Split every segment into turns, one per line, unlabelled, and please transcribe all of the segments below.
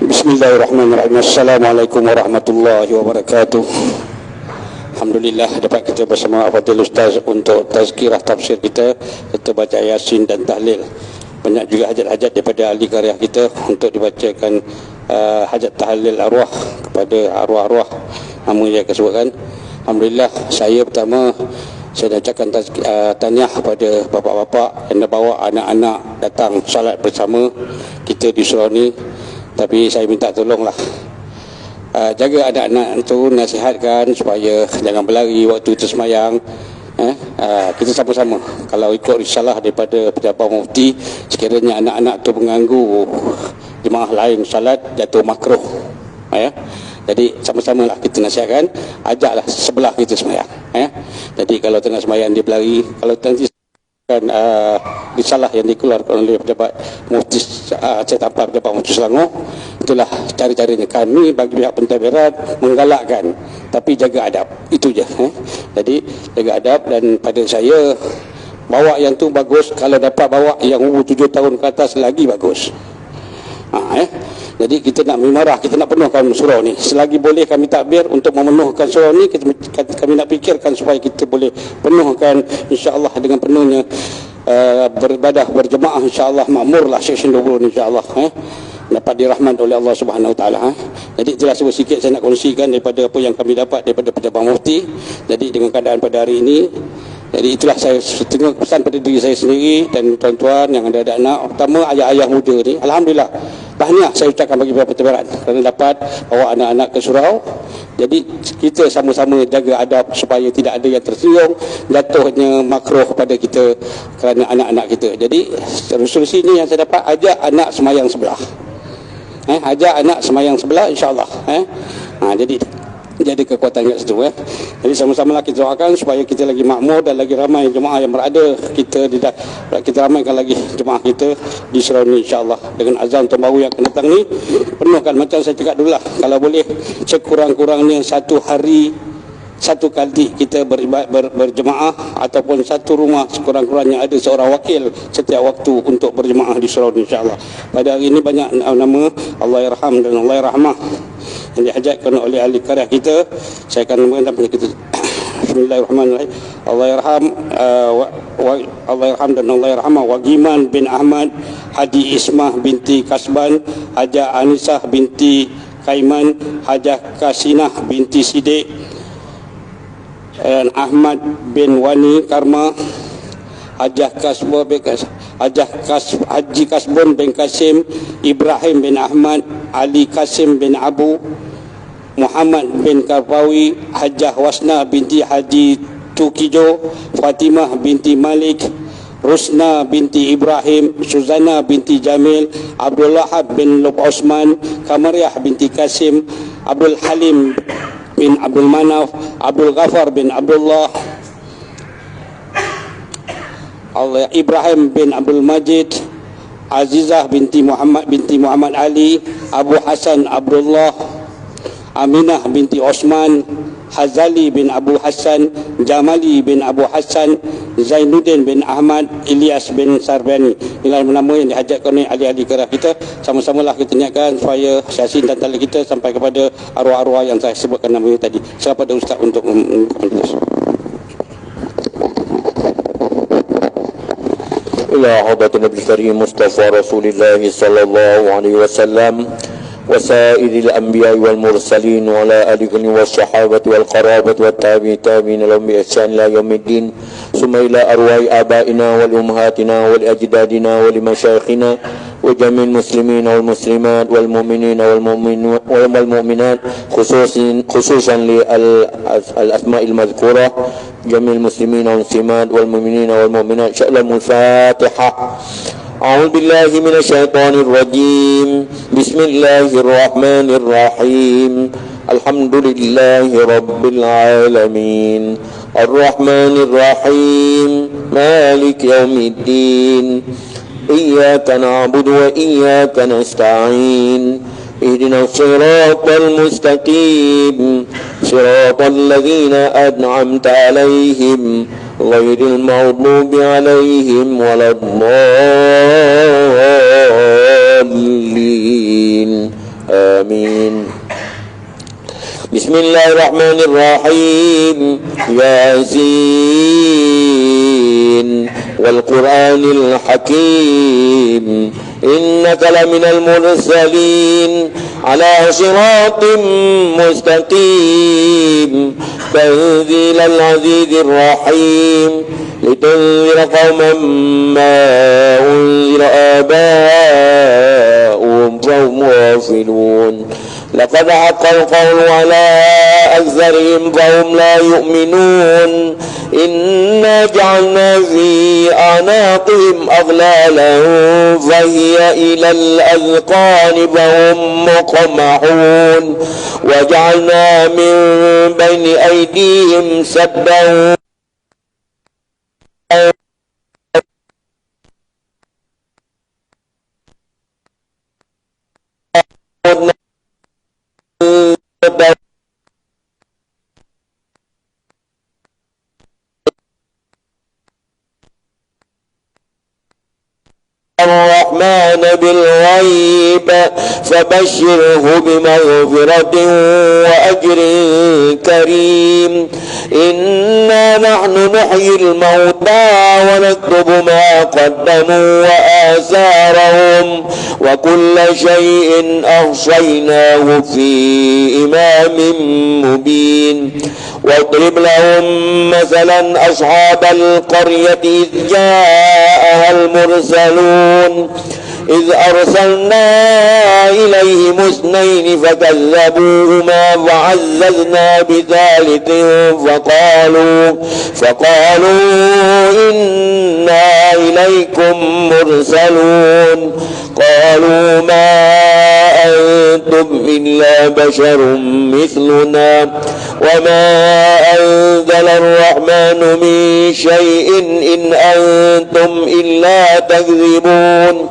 Bismillahirrahmanirrahim. Assalamualaikum warahmatullahi wabarakatuh. Alhamdulillah dapat kita bersama Fadil Ustaz untuk tazkirah tafsir kita serta baca Yasin dan tahlil. Banyak juga hajat-hajat daripada ahli karya kita untuk dibacakan hajat tahlil arwah kepada arwah-arwah nama yang saya sebutkan. Alhamdulillah, saya pertama saya ucapkan tahniah kepada bapa-bapa yang dah bawa anak-anak datang salat bersama kita di surau ni. Tapi saya minta tolonglah jaga anak-anak itu, nasihatkan supaya jangan berlari waktu tersemayang. Kita sama-sama, kalau ikut risalah daripada pejabat mufti, sekiranya anak-anak itu mengganggu jemaah lain salat, jatuh makruh. Jadi sama-samalah kita nasihatkan, ajaklah sebelah kita semayang. Jadi kalau tengah semayang dia berlari, kalau nanti risalah yang dikeluarkan oleh pejabat mufti, saya tanpa pejabat mufti Selangor, itulah cari-carinya. Kami bagi pihak pentadbiran menggalakkan, tapi jaga adab, itu je. Jadi jaga adab, dan pada saya bawa yang tu bagus, kalau dapat bawa yang umur 7 tahun ke atas lagi bagus. Jadi kita nak memarah, kita nak penuhkan surau ni. Selagi boleh kami takbir untuk memenuhkan surau ni, kami nak fikirkan supaya kita boleh penuhkan, insya-Allah dengan penuhnya beribadah berjemaah, insya-Allah makmurlah Seksyen 20 insya-Allah dapat dirahmat oleh Allah Subhanahu Wa Taala. Jadi itulah sedikit saya nak kongsikan daripada apa yang kami dapat daripada pejabat mufti. Jadi dengan keadaan pada hari ini, jadi itulah saya tengok pesan pada diri saya sendiri dan tuan-tuan yang ada anak, pertama ayah-ayah muda ni, alhamdulillah tahniah saya ucapkan bagi pihak pentadbiran kerana dapat bawa anak-anak ke surau. Jadi kita sama-sama jaga adab supaya tidak ada yang tersinggung, jatuhnya makruh kepada kita kerana anak-anak kita. Jadi resolusi ni yang saya dapat, ajak anak semayang sebelah. Ajak anak semayang sebelah, insya-Allah. Jadi kekuatan kat situ. Jadi sama-sama kita doakan supaya kita lagi makmur dan lagi ramai jemaah yang berada. Kita ramaikan lagi jemaah kita di surau ni, insya-Allah. Dengan azam tahun baru yang akan datang ni, penuhkan macam saya cakap dululah, kalau boleh sekurang-kurangnya satu hari satu kali kita berjemaah, ataupun satu rumah sekurang-kurangnya ada seorang wakil setiap waktu untuk berjemaah di surau ni, insya-Allah. Pada hari ini banyak nama Allahyarham dan Allahyarhamah yang dihajatkan oleh ahli karya kita. Saya akan mengucapkan kita Bismillahirrahmanirrahim. Allahyarham dan Allahyarhamah Wagiman bin Ahmad, Haji Ismah binti Kasban, Hajah Anisah binti Kaiman, Hajah Kasinah binti Sidik, Ahmad bin Wani Karma, Hajah Haji Kasbun bin Kasim, Ibrahim bin Ahmad, Ali Kasim bin Abu, Muhammad bin Karpawi, Hajah Wasna binti Haji Tukijo, Fatimah binti Malik, Rusna binti Ibrahim, Suzana binti Jamil, Abdullah bin Lub Osman, Kamariah binti Kasim, Abdul Halim bin Abdul Manaf, Abdul Ghafar bin Abdullah, Ibrahim bin Abdul Majid, Azizah binti Muhammad Ali, Abu Hasan Abdullah, Aminah binti Osman, Hazali bin Abu Hassan, Jamali bin Abu Hassan, Zainuddin bin Ahmad, Ilyas bin Sarbani. Inilah nama yang dihajatkan oleh ahli-ahli karya kita. Sama-samalah kita niatkan supaya Yasin dan tahlil kita sampai kepada arwah-arwah yang saya sebutkan namanya tadi. Siapa ada ustaz untuk
ila hadratin Nabi Karim Mustafa Rasulullah sallallahu alaihi wasallam وسائر الأنبياء والمرسلين وعلى آله والصحابة والقرابة والتابعين لهم بإحسان إلى يوم الدين ثم إلى أرواح آبائنا والأمهاتنا ولأجدادنا ولمشايخنا وجميع المسلمين والمسلمات والمؤمنين والمؤمنات خصوصا للأسماء المذكورة جميع المسلمين والمسلمات والمؤمنين والمؤمنات. شألهم الفاتحة. أعوذ بالله من الشيطان الرجيم. بسم الله الرحمن الرحيم. الحمد لله رب العالمين الرحمن الرحيم مالك يوم الدين إياك نعبد وإياك نستعين اهدنا الصراط المستقيم صراط الذين أنعمت عليهم غير المغضوب عليهم ولا الضالين آمين. بسم الله الرحمن الرحيم. ياسين والقرآن الحكيم إنك لمن المرسلين على صراط مستقيم تنزيل العزيز الرحيم لتنذر قوما ما أنذر آباؤهم فهم غافلون. لقد حق القول على أكثرهم فهم لا يؤمنون. إنا جعلنا في أعناقهم أغلالا فهي إلى الأذقان فهم مقمحون. وجعلنا من بين أيديهم سدا الرحمن بالغيب فبشره بمغفرة وأجر كريم. إنا نحن نحيي الموتى ونكتب ما قدموا وآثارهم وكل شيء أحصيناه في إمام مبين. واضرب لهم مثلا أصحاب القرية إذ جاءها المرسلون إذ أرسلنا إليهم اثنين فكذبوهما وعززنا بثالث فقالوا إنا إليكم مرسلون. قالوا ما أنتم إلا بشر مثلنا وما أنزل الرحمن من شيء إن أنتم إلا تكذبون.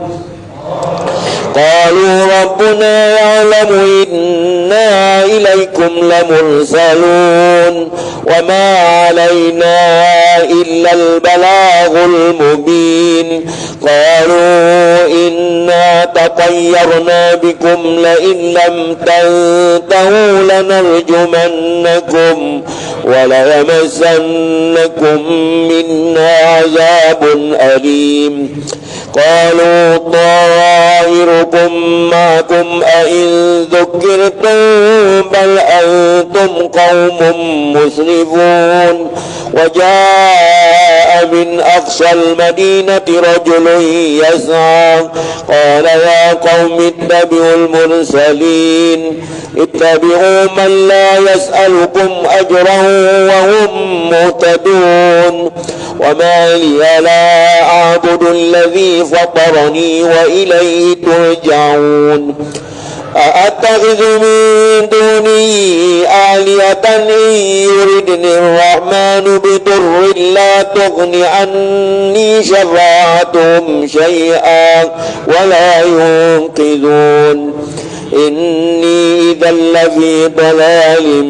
قالوا ربنا يعلم إنا إليكم لمرسلون وما علينا إلا البلاغ المبين. قالوا إنا تطيرنا بكم لئن لم تنتهوا لنرجمنكم وليمسنكم منا عذاب أليم. قالوا طائركم معكم أئن ذكرتم بل أنتم قوم مسرفون. وجاء من أقصى المدينة رجل يسعى قال يا قوم اتبعوا المرسلين اتبعوا من لا يسألكم أجرا وهم مهتدون. وما لي لا أعبد الذي فطرني وإليه ترجعون. أأتخذ من دونه آلهة إن يردني الرحمن بضر لا تغن عني شفاعتهم شيئا ولا ينقذون. إني إذا لفي ضلال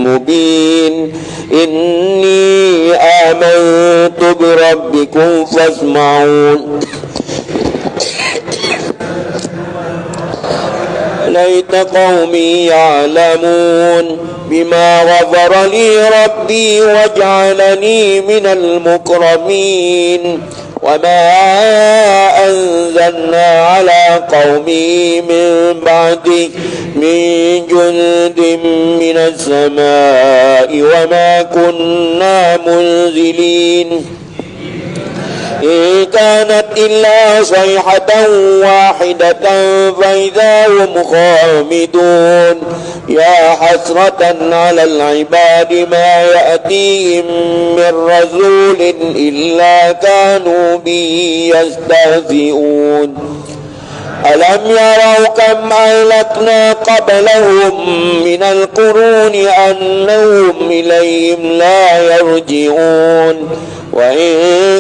مبين. إني آمنت بربكم فاسمعون. ليت قومي يعلمون بما غفر لي ربي وجعلني من المكرمين. وما أنزلنا على قومه من بعده من جند من السماء وما كنا منزلين. إن كانت إلا صيحة واحدة فإذا هم خامدون يا حسرة على العباد ما يأتيهم من رسول إلا كانوا به يستهزئون ألم يروا كم أهلكنا قبلهم من القرون أنهم إليهم لا يرجعون وإن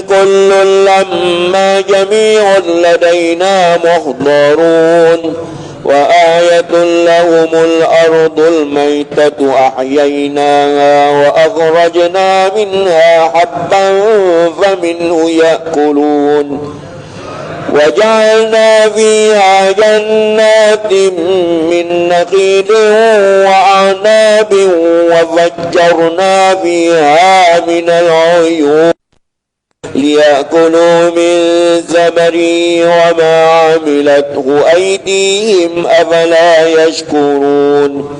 كل لما جميع لدينا محضرون وآية لهم الأرض الميتة أحييناها وأخرجنا منها حبا فمنه يأكلون وجعلنا فيها جنات من نخيل وأعناب وفجرنا فيها من العيون ليأكلوا من ثمره وما عملته أيديهم أفلا يشكرون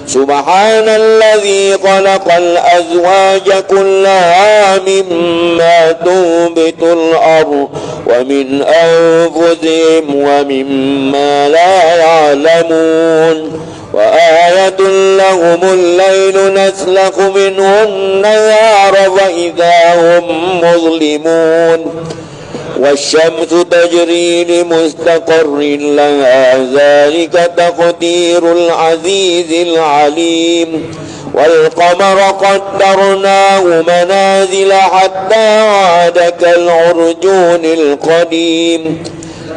سبحان الذي خلق الأزواج كلها مما تنبت الأرض ومن أنفسهم ومما لا يعلمون وآية لهم الليل نسلخ منه النهار فإذا هم مظلمون والشمس تجري لمستقر لها ذلك تقدير العزيز العليم والقمر قدرناه منازل حتى عاد كالعرجون القديم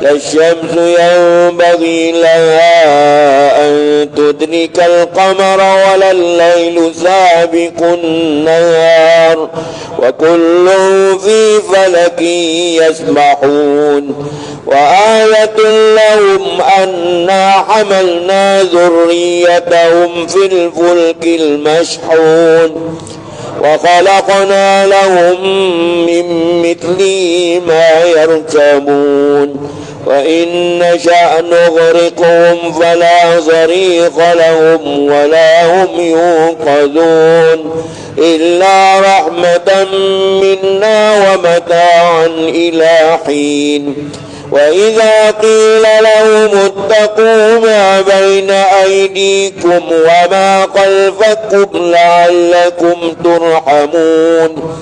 لا الشمس ينبغي لها أن تدرك القمر ولا الليل سابق النهار وكل في فلك يسبحون وآية لهم أنا حملنا ذريتهم في الفلك المشحون وخلقنا لهم من مثله ما يركبون وإن نشأ نغرقهم فلا صريخ لهم ولا هم ينقذون إلا رحمة منا ومتاعا إلى حين وإذا قيل لهم اتقوا ما بين أيديكم وما خلفكم لعلكم ترحمون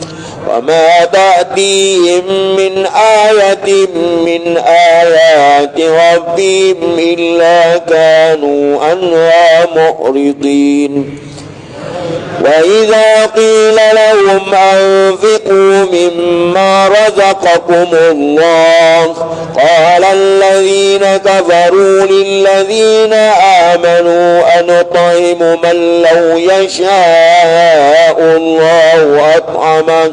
وما تأتيهم من آية من آيات ربهم إلا كانوا عنها معرضين وإذا قيل لهم أنفقوا مما رزقكم الله قال الذين كفروا للذين آمنوا أنطعم من لو يشاء الله أطعمه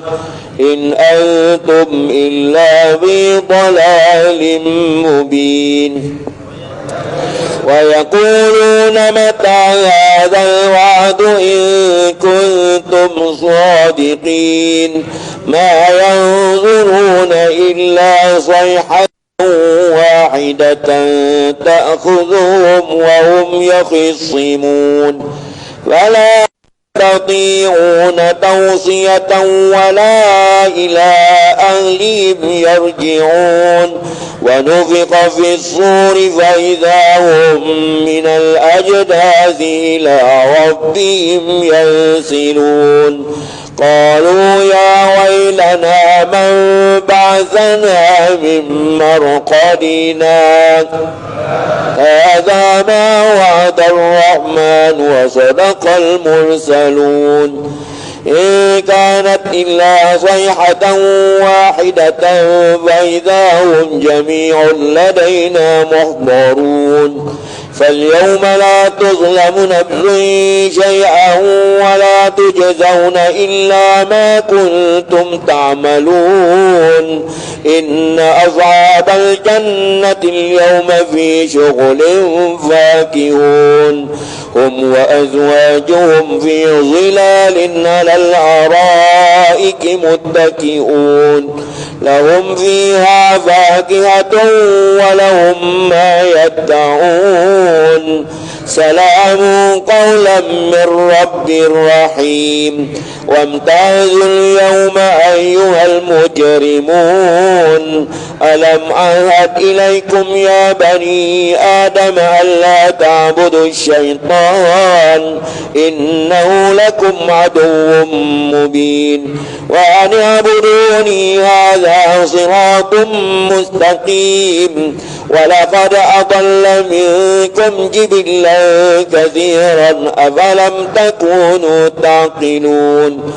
إن أنتم إلا في ضلال مبين ويقولون متى هذا الوعد إن كنتم صادقين ما ينظرون إلا صيحة واحدة تأخذهم وهم يخصمون فلا يستطيعون توصية ولا إلى أهلهم يرجعون ونفخ في الصور فإذا هم من الأجداث إلى ربهم ينسلون قالوا يا ويلنا من بعثنا من مرقدنا هذا ما وعد الرحمن وصدق المرسلون إن كانت إلا صيحة واحدة فإذا هم جميع لدينا محضرون فاليوم لا تظلم نفس شيئا ولا تجزون إلا ما كنتم تعملون إن أصحاب الجنة اليوم في شغل فاكهون هم وأزواجهم في ظلال على الأرائك متكئون لهم فيها فاكهة ولهم ما يدعون سلام قولا من رب رحيم وامتازوا اليوم أيها المجرمون ألم أعهد إليكم يا بني آدم ألا تعبدوا الشيطان إنه لكم عدو مبين وأن اعبدوني هذا صراط مستقيم ولقد أضل منكم جبلا كثيرا أفلم تكونوا تعقلون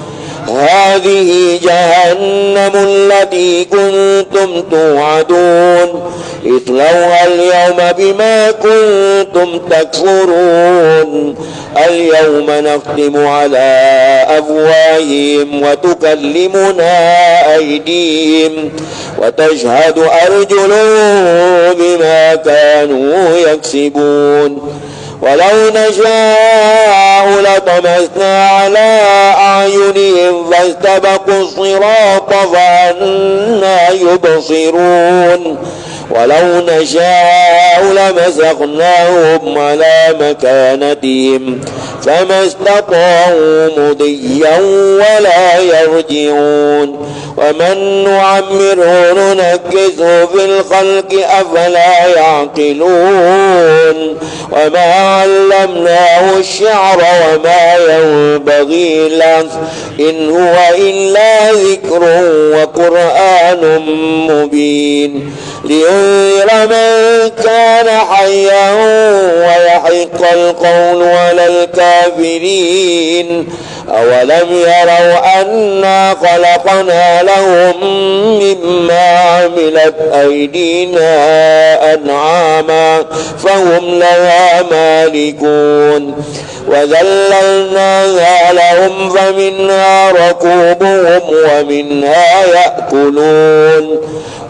هذه جهنم التي كنتم توعدون اصلوها اليوم بما كنتم تكفرون اليوم نختم على أفواههم وتكلمنا أيديهم وتشهد أرجلهم بما كانوا يكسبون ولو نشاء لطمسنا على أعينهم فاستبقوا الصراط فأنى يبصرون ولو نشاء لمسخناهم على مكانتهم فما استطاعوا مضيا ولا يرجعون ومن نعمره ننكسه في الخلق أفلا يعقلون وما علمناه الشعر وما ينبغي له إن هو إلا ذكر وقرآن مبين لينذر من كان حيا ويحق القول على الكافرين أولم يروا أنا خلقنا لهم مما عملت أيدينا أنعاما فهم لها مالكون وذللناها لهم فمنها ركوبهم ومنها يأكلون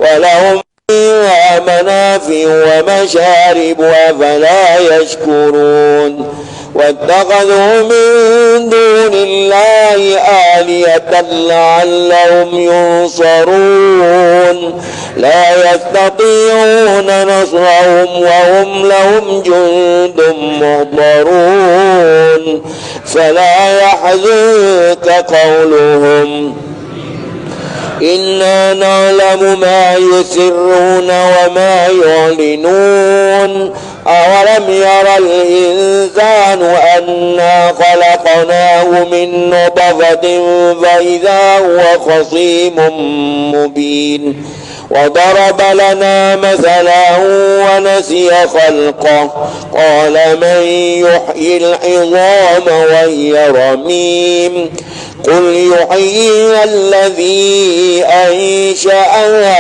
ولهم فيها منافع ومشارب أفلا يشكرون واتخذوا من دون الله آلهة لعلهم ينصرون لا يستطيعون نصرهم وهم لهم جند محضرون فلا يحزنك قولهم إنا نعلم ما يسرون وما يعلنون أولم ير الإنسان أنا خلقناه من نطفة فإذا هو خصيم مبين وضرب لنا مثلا ونسي خلقه قال من يحيي العظام وهي رميم قل يحييها الذي أنشأها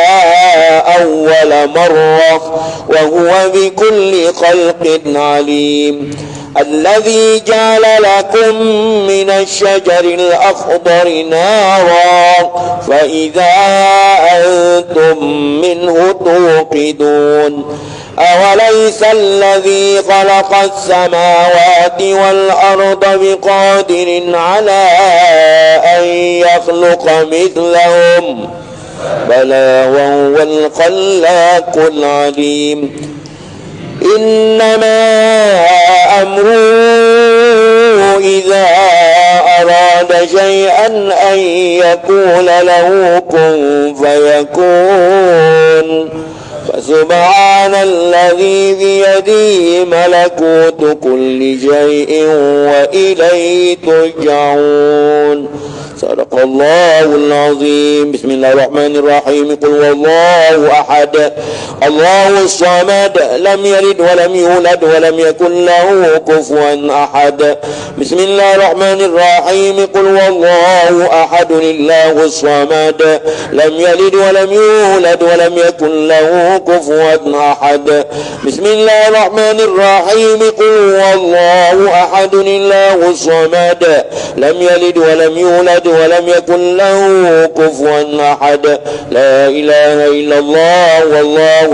أول مرة وهو بكل خلق عليم الذي جعل لكم من الشجر الأخضر نارا فإذا أنتم منه توقدون أوليس الذي خلق السماوات والأرض بقادر على أن يخلق مثلهم بلى وهو الخلاق العليم إنما أمره إذا أراد شيئا أن يقول له كن فيكون فسبحان الذي بيده ملكوت كل شيء وإليه ترجعون صدق الله العظيم بسم الله الرحمن الرحيم قل هو الله أحد الله الصمد لم يلد ولم يولد ولم يكن له كفوا أحد بسم الله الرحمن الرحيم قل هو الله أحد الله الصمد لم يلد ولم يولد ولم يكن له كفوا أحد بسم الله الرحمن الرحيم قل هو الله أحد الله الصمد لم يلد ولم يولد ولم يكن له كفوا أحد لا إله إلا الله والله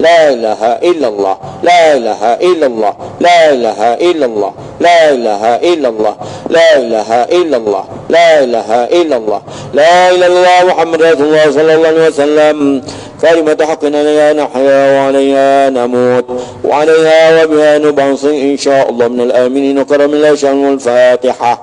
illallah, la ilaha illallah, la ilaha illallah, la ilaha illallah, la ilaha illallah, la ilaha illallah, la ilaha illallah, la ilaha illallah Muhammad Rasulullah sallallahu alaihi wasallam. كلمة حق عليها نحيا وعليها نموت وعليها وبها نبعث إن شاء الله من الآمنين وكرم الله شأن الفاتحة.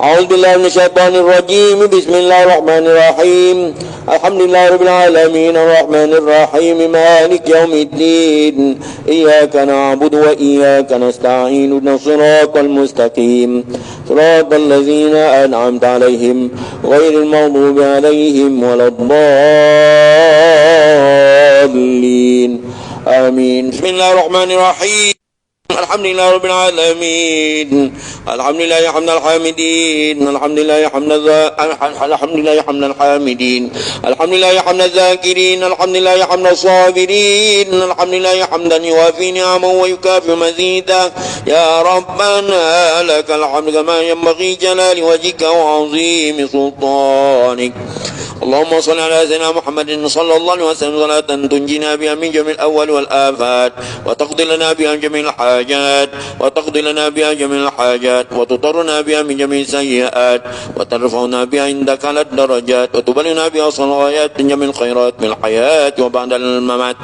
أعوذ بالله من الشيطان الرجيم. بسم الله الرحمن الرحيم. الحمد لله رب العالمين الرحمن الرحيم مالك يوم الدين إياك نعبد وإياك نستعين اهدنا الصراط المستقيم صراط الذين أنعمت عليهم غير المغضوب عليهم ولا الضالين آمين. بسم الله الرحمن الرحيم. الحمد لله رب العالمين الحمد لله حمد الحامدين الحمد لله حمد الحمد لله حمد الحامدين الحمد لله حمد الذاكرين الحمد لله حمد الصابرين الحمد لله حمدا يوافي نعمه ويكافئ مزيدا. يا ربنا لك الحمد كما ينبغي جلال وجهك وعظيم سلطانك. اللهم صل على سيدنا محمد صلى الله عليه وسلم صلاة تنجينا بها من جميع الأول والآفات وتقضي لنا بها جميع الحاجات وتقضي لنا بها جميع الحاجات وتطرنا بها من جميع السيئات وترفعنا بها عندك على الدرجات وتبلغنا بها صلوات من جميع الخيرات من الحياة وبعد الممات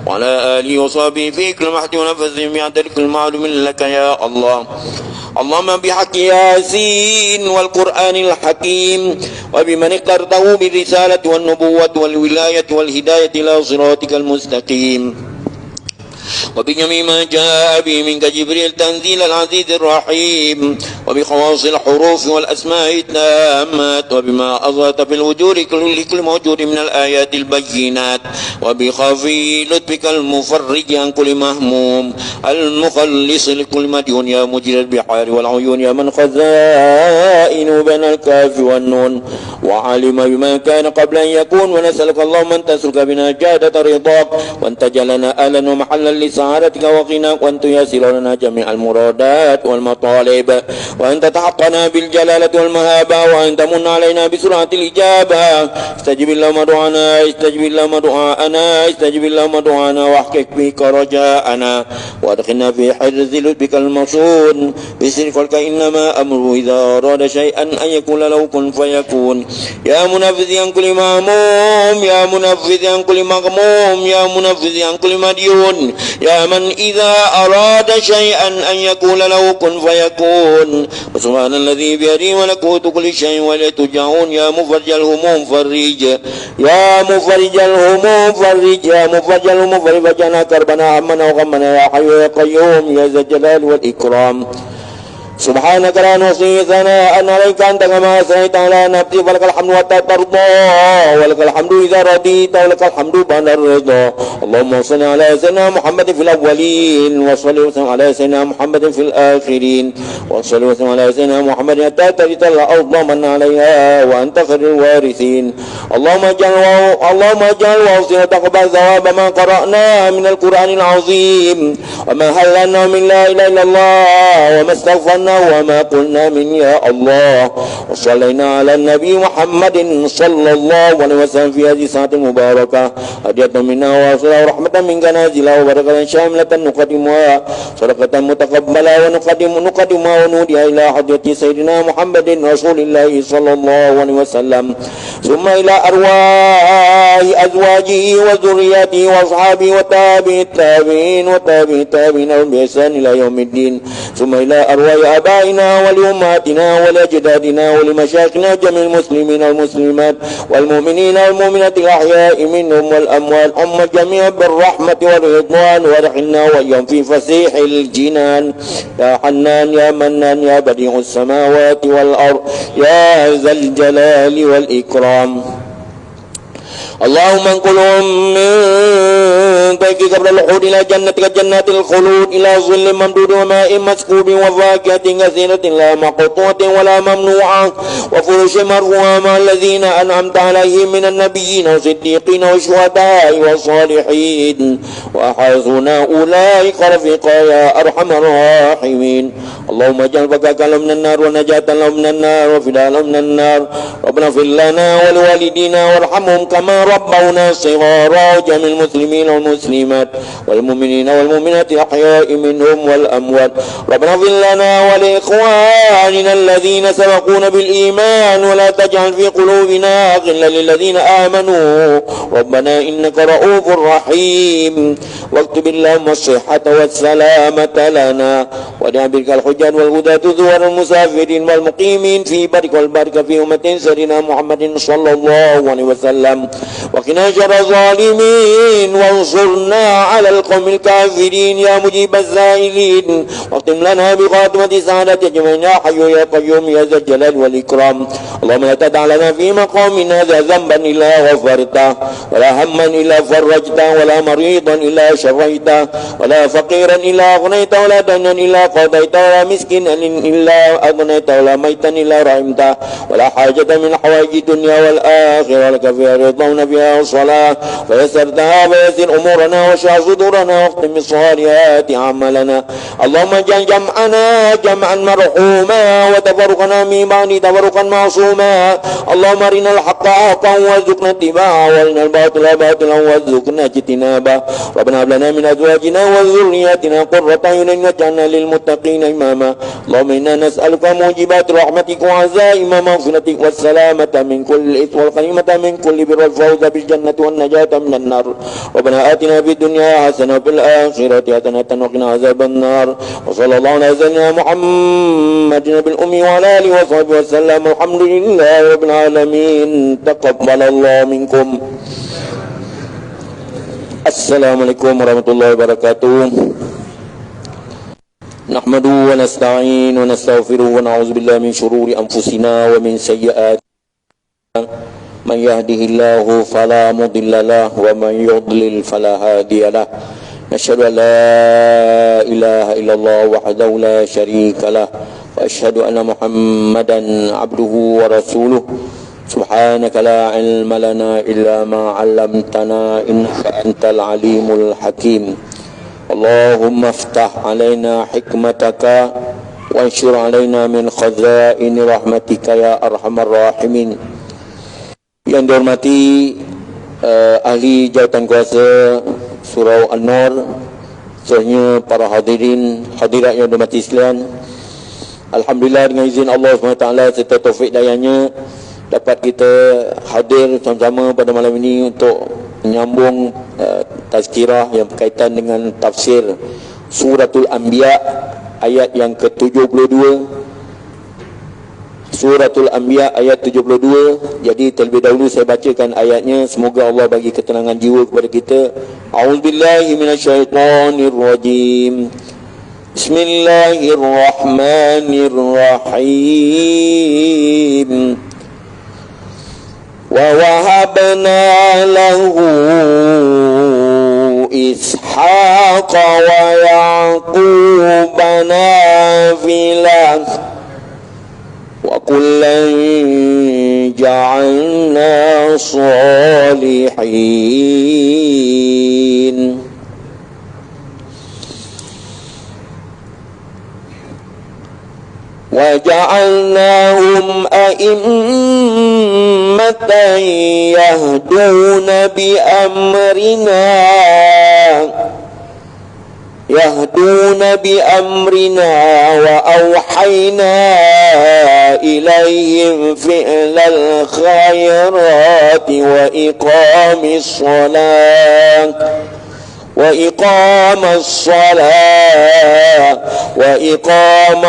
وعلى آله وصحبه في كل محد ونفس بعدد كل معلوم لك يا الله. اللهم بحق ياسين والقرآن الحكيم وبمن اخترته بالرسالة والنبوة والولاية والهداية إلى صراطك المستقيم وبجميع ما جاء به منك جبريل تنزيل العزيز الرحيم وبخواص الحروف والأسماء التامات وبما أظهرت في الوجود لكل موجود من الآيات البينات وبخفي لطفك المفرج عن كل مهموم المخلص لكل مديون يا مجري البحار والعيون يا من خزائن بين الكاف والنون وعلم بما كان قبل أن يكون. ونسألك اللهم أن تسلك بنا جادة رضاك وأن تجعلنا أهلا ومحلا لسعادتك وغناك وأن تيسر لنا جميع المرادات والمطالب وأن تتحقنا بالجلالة والمهابة وأن تمن علينا بسرعة الإجابة. استجب اللهم دعانا استجب اللهم دعاءنا استجب اللهم دعانا واحقق بك رجاءنا وادخلنا في حرز لطفك المصون بسرك إنما أمره إذا أراد شيئا أن يكون له كن فيكون. يا منفذ عن كل مهموم يا منفذ عن كل مغموم يا منفذ عن كل مديون يا من إذا أراد شيئا أن يكون له كن فيكون. وسبحان الذي بيده ملكوت كل شيء وإليه ترجعون. يا مفرج الهموم فرج يا مفرج الهموم فرج يا مفرج الهموم فرج عنا كربنا همنا وغمنا يا حي يا قيوم يا ذا الجلال والإكرام. سبحانك لا نحصي ثناء عليك أنت كما أثنيت على نفسي فلك الحمد حتى ترضى ولك الحمد إذا رضيت ولك الحمد بعد الرضا. اللهم صل على سيدنا محمد في الأولين وصل وسلم على سيدنا محمد في الآخرين وصل وسلم على سيدنا محمد حتى ترث الأرض من عليها وأنت خير الوارثين. اللهم اجعل واصلة تقبل ثواب ما قرأنا من القرآن العظيم وما هللنا من لا إله إلا الله وما استغفرنا وما قلنا من يا الله. وصلينا على النبي محمد صلى الله عليه وسلم في هذه الساعة المباركة هدية منا وصلة ورحمة منك نازلة وبركة شاملة نقدمها صدقة متقبلة ونقدمها ونوديها إلى حضرة سيدنا محمد رسول الله صلى الله عليه وسلم ثم إلى أرواح أزواجه وذرياته وأصحابه وتابع التابعين وتابع التابعين بإحسان إلى يوم الدين ثم إلى أرواح آبائنا ولأمهاتنا ولأجدادنا ولمشايخنا جميع المسلمين والمسلمات والمؤمنين والمؤمنات الأحياء منهم والأموات جميعا بالرحمة والرضوان وادخلنا وإياهم في فسيح الجنان. يا حنان يا منان يا بديع السماوات والأرض يا ذا الجلال والإكرام. اللهم انقلهم من ضيق قبل الوحود إلى جنتك جنات الخلود إلى ظل ممدود وماء مسكوب وفاكهة كثيرة لا مقطوعة ولا ممنوعة وفرش مرفوعة مع الذين أنعمت عليهم من النبيين والصديقين والشهداء والصالحين وحسن أولئك رفيقا يا أرحم الراحمين. اللهم اجعل فكاك لهم من النار ونجاة لهم من النار وفداء لهم من النار. ربنا اغفر لنا ولوالدينا وارحمهم كما ربونا صغارا جميع المسلمين والمسلمات والمؤمنين والمؤمنات الأحياء منهم والأموات ربنا اغفر لنا ولإخواننا الذين سبقونا بالإيمان ولا تجعل في قلوبنا غلا للذين آمنوا ربنا إنك رؤوف رحيم واكتب اللهم الصحة والسلامة لنا ونعبرك الحجاج والهداة ذوار المسافرين والمقيمين في بارك والبارك في أمة سيدنا محمد صلى الله عليه وسلم وقنا شر الظالمين وانصرنا على القوم الكافرين يا مجيب السائلين واختم لنا بخاتمة سعادة أجمعين يا حي يا قيوم يا ذا الجلال والإكرام اللهم لا تدع لنا في مقامنا ذا ذنبا إلا غفرته ولا هما إلا فرجته ولا مريضا إلا شفيته ولا فقيرا إلا أغنيته ولا دينا إلا قضيته ولا مسكينا إلا أغنيته ولا ميتا إلا رحمته ولا حاجة من حوائج الدنيا والآخرة لك فيها رضونا فيها الصلاة فيسرتها فيسر أمورنا واشرح صدورنا واختم بالصالحات عملنا اللهم اجعل جمعنا جمعا مرحوما وتفرقنا من بعد تفرقا معصوما اللهم ارنا الحق حقا وارزقنا اتباعه وارنا الباطل باطلا وارزقنا اجتنابه ربنا هب لنا من ازواجنا وذرياتنا قرة اعين واجعلنا للمتقين اماما اللهم انا نسالك موجبات رحمتك وعزائم مغفرتك والسلامة من كل اثم والغنيمة من كل بر والفوز بالجنة والنجاة من النار ربنا آتنا في الدنيا حسنة وفي الآخرة حسنة وقنا عذاب النار وصلى الله على سيدنا محمد نبي الأمي وعلى آله وصحبه وسلم الحمد لله رب العالمين تقبل الله منكم. Assalamualaikum warahmatullahi wabarakatuh. Nahmadu wa nasta'in wa nastaghfiruh wa na'udzu billahi min syururi anfusina wa min sayyi'ati man yahdihillahu fala mudilla lahu wa man yudlil fala hadiya lahu. Nashhadu an la ilaha illallah wahdahu la syarika lah wa asyhadu anna Muhammadan abduhu wa rasuluh. Subhanaka la ilma lana illa ma 'allamtana innaka antal alimul hakim. Allahumma iftah alaina hikmataka wa anshur alaina min khazaini rahmatika ya arhamar rahimin. Yang dihormati ahli jawatan kuasa Surau An-Nur, serta para hadirin hadirat yang dihormati sekalian. Alhamdulillah dengan izin Allah SWT serta taufik dayanya dapat kita hadir sama-sama pada malam ini untuk menyambung tazkirah yang berkaitan dengan tafsir Suratul Anbiya ayat yang ke-72. Suratul Anbiya ayat 72. Jadi terlebih dahulu saya bacakan ayatnya, semoga Allah bagi ketenangan jiwa kepada kita. A'udzubillahi minasyaitonirrajim. Bismillahirrahmanirrahim. Wa wahabna lahu Ishaqa wa Yaquba nafilah wa kullan ja'alna salihin. Wa ja'alnahum a'immatan yahduna bi amrina wa awhayna ilayhim fi'lal khairati wa iqamis salat وإقام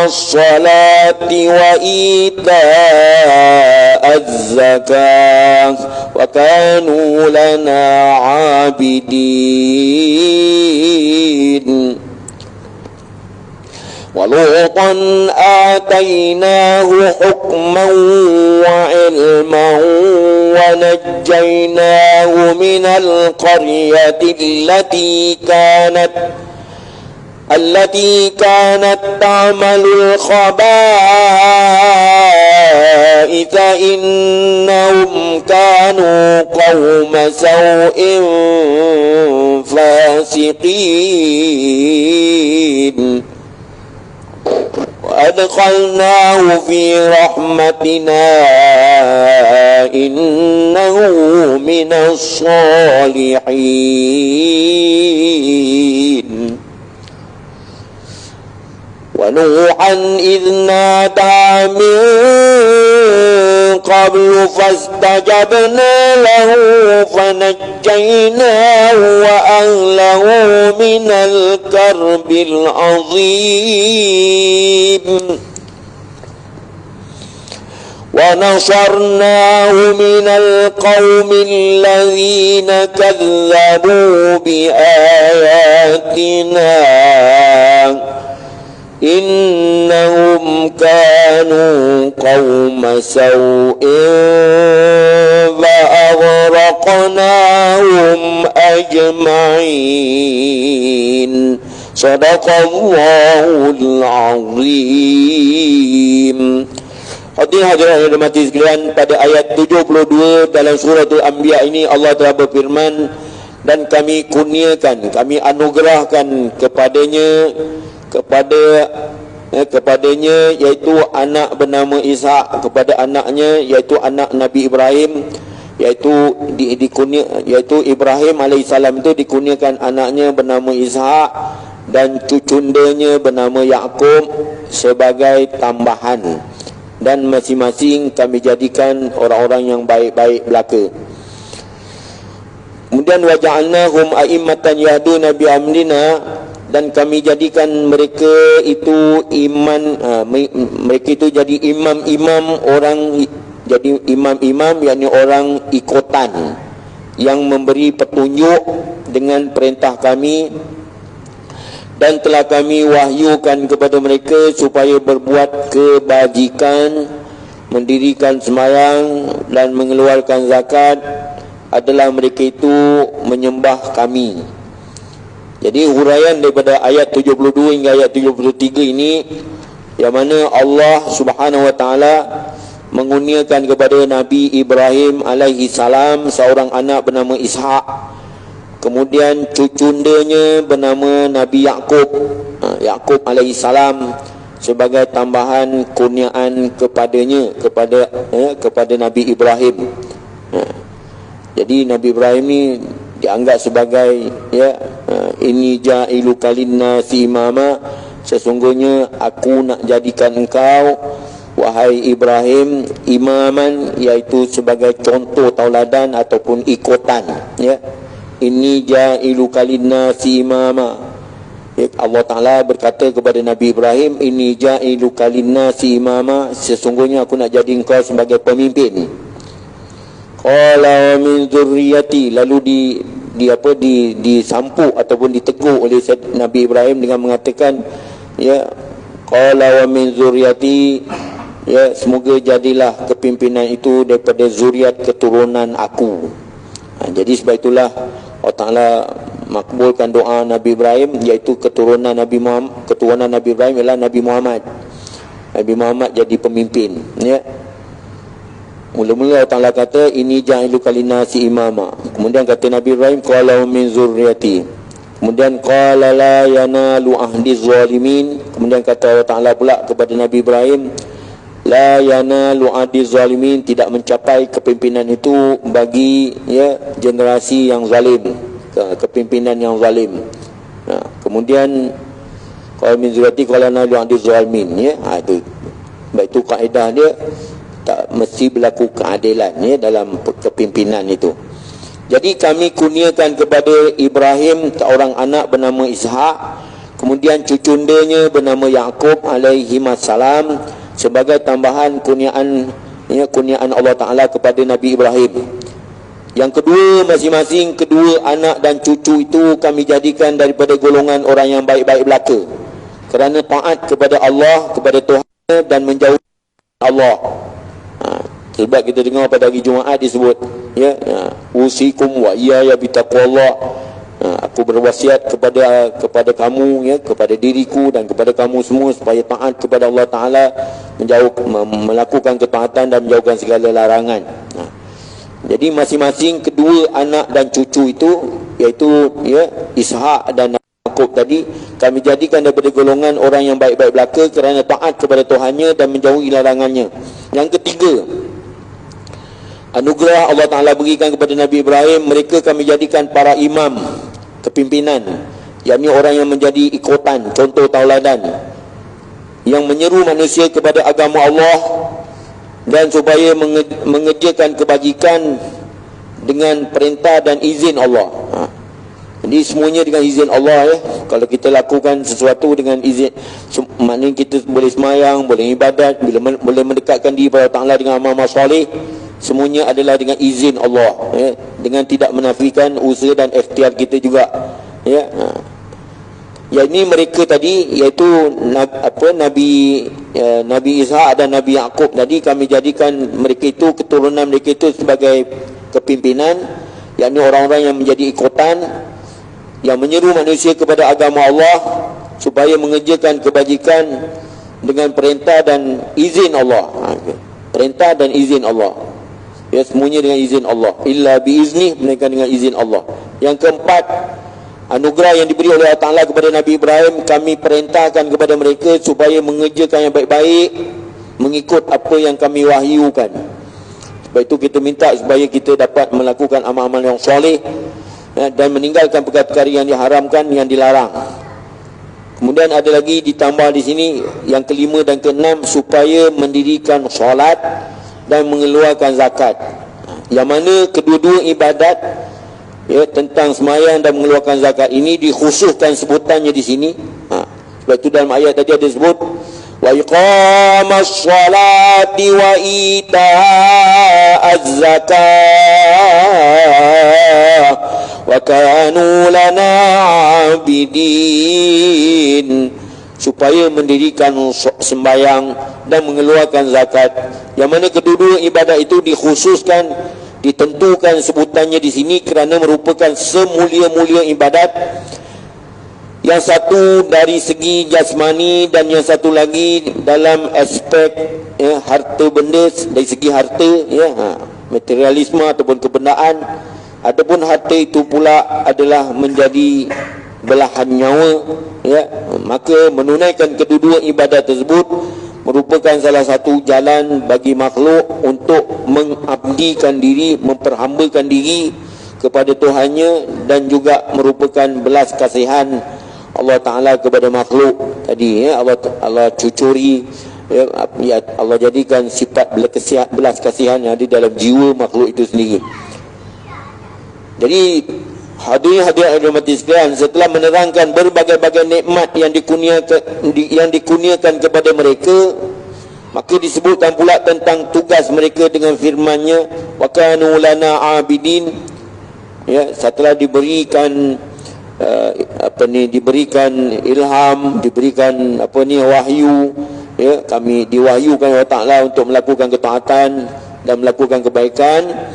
الصلاة وإيتاء الزكاة وكانوا لنا عابدين. ولوطا آتيناه حكما وعلما ونجيناه من القرية التي كانت تعمل الخبائث إنهم كانوا قوم سوء فاسقين. وأدخلناه في رحمتنا innahu minas salihin. Wa Nuhan idh nada min qablu fastajabna lahu fanajjaynahu wa ahlahu minal karbil azim. ونصرناه من القوم الذين كذبوا بآياتنا إنهم كانوا قوم سوء فأغرقناهم أجمعين. صدق الله العظيم. Hadirin hadirat yang dirahmati sekalian, pada ayat 72 dalam surah Al-Anbiya ini Allah telah berfirman, dan kami kurniakan, kami anugerahkan kepadanya iaitu anak bernama Ishak, kepada anaknya iaitu anak Nabi Ibrahim, iaitu Ibrahim alaihissalam itu dikurniakan anaknya bernama Ishak dan cucundanya bernama Yaqub sebagai tambahan, dan masing-masing kami jadikan orang-orang yang baik-baik belaka. Kemudian waja'alnahum a'immatan yahduna bi amrina, dan kami jadikan mereka itu mereka itu jadi imam-imam, yakni orang ikutan yang memberi petunjuk dengan perintah kami. Dan telah kami wahyukan kepada mereka supaya berbuat kebajikan, mendirikan sembahyang dan mengeluarkan zakat, adalah mereka itu menyembah kami. Jadi huraian daripada ayat 72 hingga ayat 73 ini, yang mana Allah Subhanahu wa taala mengurniakan kepada Nabi Ibrahim alaihi salam seorang anak bernama Ishak. Kemudian cucundanya bernama Nabi Yaqub, Yaqub alaihi salam, sebagai tambahan kurniaan kepadanya, kepada Nabi Ibrahim. Jadi Nabi Ibrahim ni dianggap sebagai inni ja'iluka linnasi imama, sesungguhnya aku nak jadikan engkau wahai Ibrahim imaman, iaitu sebagai contoh tauladan ataupun ikutan, ya. Inni ja'iluka linnasi imama. Allah Ta'ala berkata kepada Nabi Ibrahim, inni ja'iluka linnasi imama, sesungguhnya aku nak jadi engkau sebagai pemimpin. Qala wa min dzurriyyati, lalu disampuk ataupun ditegur oleh Nabi Ibrahim dengan mengatakan, ya, qala wa min dzurriyyati, ya, semoga jadilah kepimpinan itu daripada zuriat keturunan aku. Jadi sebab itulah Allah Ta'ala makbulkan doa Nabi Ibrahim, iaitu keturunan Nabi Ibrahim ialah Nabi Muhammad. Nabi Muhammad jadi pemimpin, ya. Mula-mula Allah Ta'ala kata ini ja'iluka linnasi imama. Kemudian kata Nabi Ibrahim qala min zurriyati. Kemudian qala la yanalu ahdi zalimin. Kemudian kata Allah Ta'ala pula kepada Nabi Ibrahim, la yanalu ahdi zalimin, tidak mencapai kepimpinan itu bagi, ya, generasi yang zalim, kepimpinan yang zalim. Kemudian qala min zurriyati qala la yanalu ahdi zalimin, ya. Itu baik, itu kaedah dia, tak mesti berlaku keadilan, ya, dalam kepimpinan itu. Jadi kami kurniakan kepada Ibrahim seorang anak bernama Ishak, kemudian cucundanya bernama Yaqub alaihi salam, sebagai tambahan kurniaan Allah Ta'ala kepada Nabi Ibrahim. Yang kedua, masing-masing kedua anak dan cucu itu kami jadikan daripada golongan orang yang baik-baik belaka, kerana taat kepada Allah, kepada Tuhan, dan menjauhi Allah. Sebab kita dengar pada hari Jumaat disebut, ya, usikum wa iyaya bitaqwallah, aku berwasiat kepada kamu, ya, kepada diriku dan kepada kamu semua supaya taat kepada Allah Ta'ala, melakukan ketaatan dan menjauhkan segala larangan. Jadi masing-masing kedua anak dan cucu itu, iaitu, ya, Ishak dan Yaqub tadi, kami jadikan daripada golongan orang yang baik-baik belaka kerana taat kepada Tuhannya dan menjauhi larangannya. Yang ketiga, anugerah Allah Ta'ala berikan kepada Nabi Ibrahim, mereka kami jadikan para imam, kepimpinan, yakni orang yang menjadi ikutan, contoh tauladan, yang menyeru manusia kepada agama Allah dan supaya mengerjakan kebajikan dengan perintah dan izin Allah. Jadi semuanya dengan izin Allah. Kalau kita lakukan sesuatu dengan izin, maknanya kita boleh semayang, boleh ibadat, boleh mendekatkan diri kepada Allah Ta'ala dengan amal-amal soleh, semuanya adalah dengan izin Allah, dengan tidak menafikan usaha dan ikhtiar kita juga. Yang ini mereka tadi, iaitu Nabi Ishak dan Nabi Yaqub tadi, kami jadikan mereka itu, keturunan mereka itu sebagai kepimpinan, yakni orang-orang yang menjadi ikutan, yang menyeru manusia kepada agama Allah supaya mengerjakan kebajikan dengan perintah dan izin Allah. Perintah dan izin Allah, semuanya dengan izin Allah. Illa biizni, mereka dengan izin Allah. Yang keempat, anugerah yang diberi oleh Allah Ta'ala kepada Nabi Ibrahim, kami perintahkan kepada mereka supaya mengerjakan yang baik-baik mengikut apa yang kami wahyukan. Sebab itu kita minta supaya kita dapat melakukan amal-amal yang soleh dan meninggalkan perkara-perkara yang diharamkan, yang dilarang. Kemudian ada lagi ditambah di sini yang kelima dan keenam, supaya mendirikan solat dan mengeluarkan zakat. Yang mana kedua-dua ibadat, tentang semayang dan mengeluarkan zakat ini dikhususkan sebutannya di sini. Sebab itu dalam ayat tadi ada sebut wa iqamas salati wa ita'az zakah wa kanu lana abidin, supaya mendirikan sembahyang dan mengeluarkan zakat. Yang mana kedua-dua ibadat itu dikhususkan, ditentukan sebutannya di sini kerana merupakan semulia-mulia ibadat. Yang satu dari segi jasmani dan yang satu lagi dalam aspek harta benda, dari segi harta, materialisme ataupun kebendaan. Adapun harta itu pula adalah menjadi belahan nyawa, maka menunaikan kedua-dua ibadat tersebut merupakan salah satu jalan bagi makhluk untuk mengabdikan diri, memperhambakan diri kepada Tuhannya, dan juga merupakan belas kasihan Allah Ta'ala kepada makhluk tadi. Allah cucuri, Allah jadikan sifat belas kasihan yang ada dalam jiwa makhluk itu sendiri. Jadi hadirin mati sekalian, setelah menerangkan berbagai-bagai nikmat yang dikurniakan kepada mereka, maka disebutkan pula tentang tugas mereka dengan firman-Nya wa kanu lana abidin. Setelah diberikan diberikan ilham, diberikan wahyu, kami diwahyukan oleh Allah Ta'ala untuk melakukan ketaatan dan melakukan kebaikan.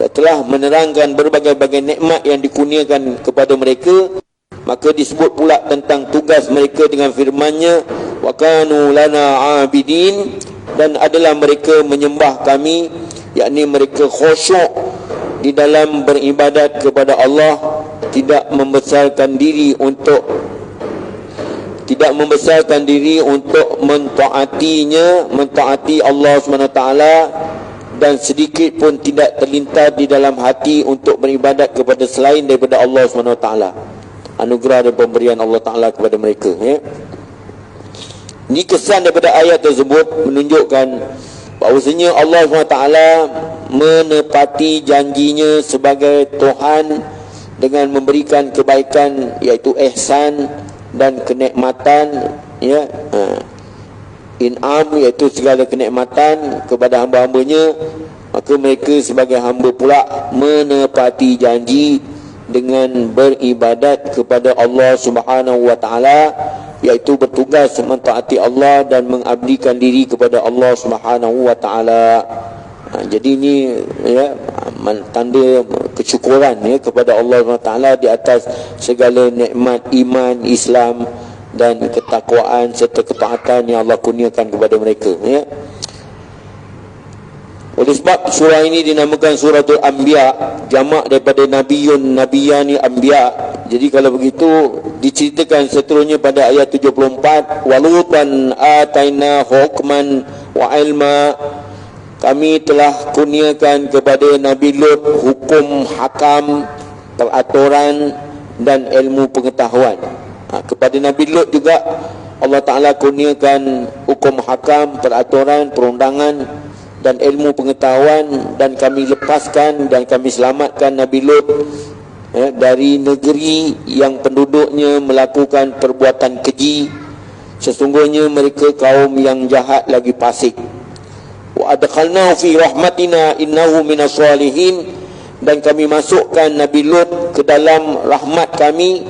Setelah menerangkan berbagai-bagai nikmat yang dikurniakan kepada mereka, maka disebut pula tentang tugas mereka dengan firman-Nya wa kanu lana abidin, dan adalah mereka menyembah kami, yakni mereka khusyuk di dalam beribadat kepada Allah, tidak membesarkan diri untuk mentaati Allah SWT, dan sedikit pun tidak terlintas di dalam hati untuk beribadat kepada selain daripada Allah SWT. Anugerah dan pemberian Allah Ta'ala kepada mereka. Ini kesan daripada ayat tersebut menunjukkan bahawasanya Allah SWT menepati janjinya sebagai Tuhan dengan memberikan kebaikan, iaitu ihsan dan kenikmatan, in'am, iaitu segala kenikmatan kepada hamba-hambanya. Maka mereka sebagai hamba pula menepati janji dengan beribadat kepada Allah Subhanahu wa Ta'ala, iaitu bertugas mentaati Allah dan mengabdikan diri kepada Allah Subhanahu wa Ta'ala. Jadi ini tanda kesyukuran kepada Allah Subhanahu wa Ta'ala di atas segala nikmat iman, Islam dan ketakwaan serta ketaatan yang Allah kurniakan kepada mereka. Oleh sebab surah ini dinamakan suratul Anbiya, jamak daripada nabiyun, nabiyani, anbiya. Jadi kalau begitu diceritakan seterusnya pada ayat 74, walutan ataina hukman wa ilma, kami telah kurniakan kepada Nabi Lut hukum hakam, peraturan dan ilmu pengetahuan. Kepada Nabi Lut juga Allah Ta'ala kurniakan hukum hakam, peraturan, perundangan dan ilmu pengetahuan, dan kami lepaskan dan kami selamatkan Nabi Lut dari negeri yang penduduknya melakukan perbuatan keji. Sesungguhnya mereka kaum yang jahat lagi fasik. Wa adkhalnahu fi rahmatina innahu minas solihin, dan kami masukkan Nabi Lut ke dalam rahmat kami,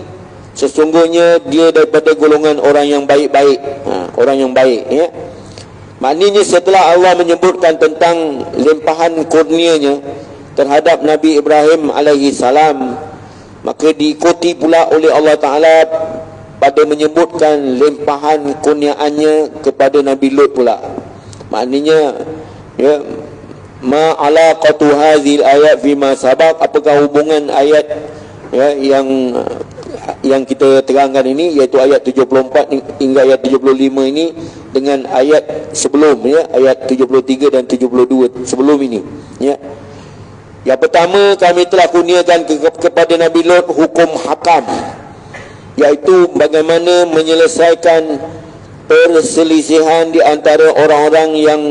sesungguhnya dia daripada golongan orang yang baik-baik. Orang yang baik, ya. Maknanya setelah Allah menyebutkan tentang limpahan kurnianya terhadap Nabi Ibrahim alaihi salam, maka diikuti pula oleh Allah Ta'ala pada menyebutkan limpahan kurniaannya kepada Nabi Lut pula. Maknanya, ya, ma alaqatu hadhil ayat fima sabaq, apakah hubungan ayat, ya, yang kita terangkan ini, iaitu ayat 74 hingga ayat 75 ini dengan ayat sebelum, ya, ayat 73 dan 72 sebelum ini, ya. Yang pertama, kami telah kurniakan kepada Nabi Lut hukum hakam, iaitu bagaimana menyelesaikan perselisihan di antara orang-orang yang,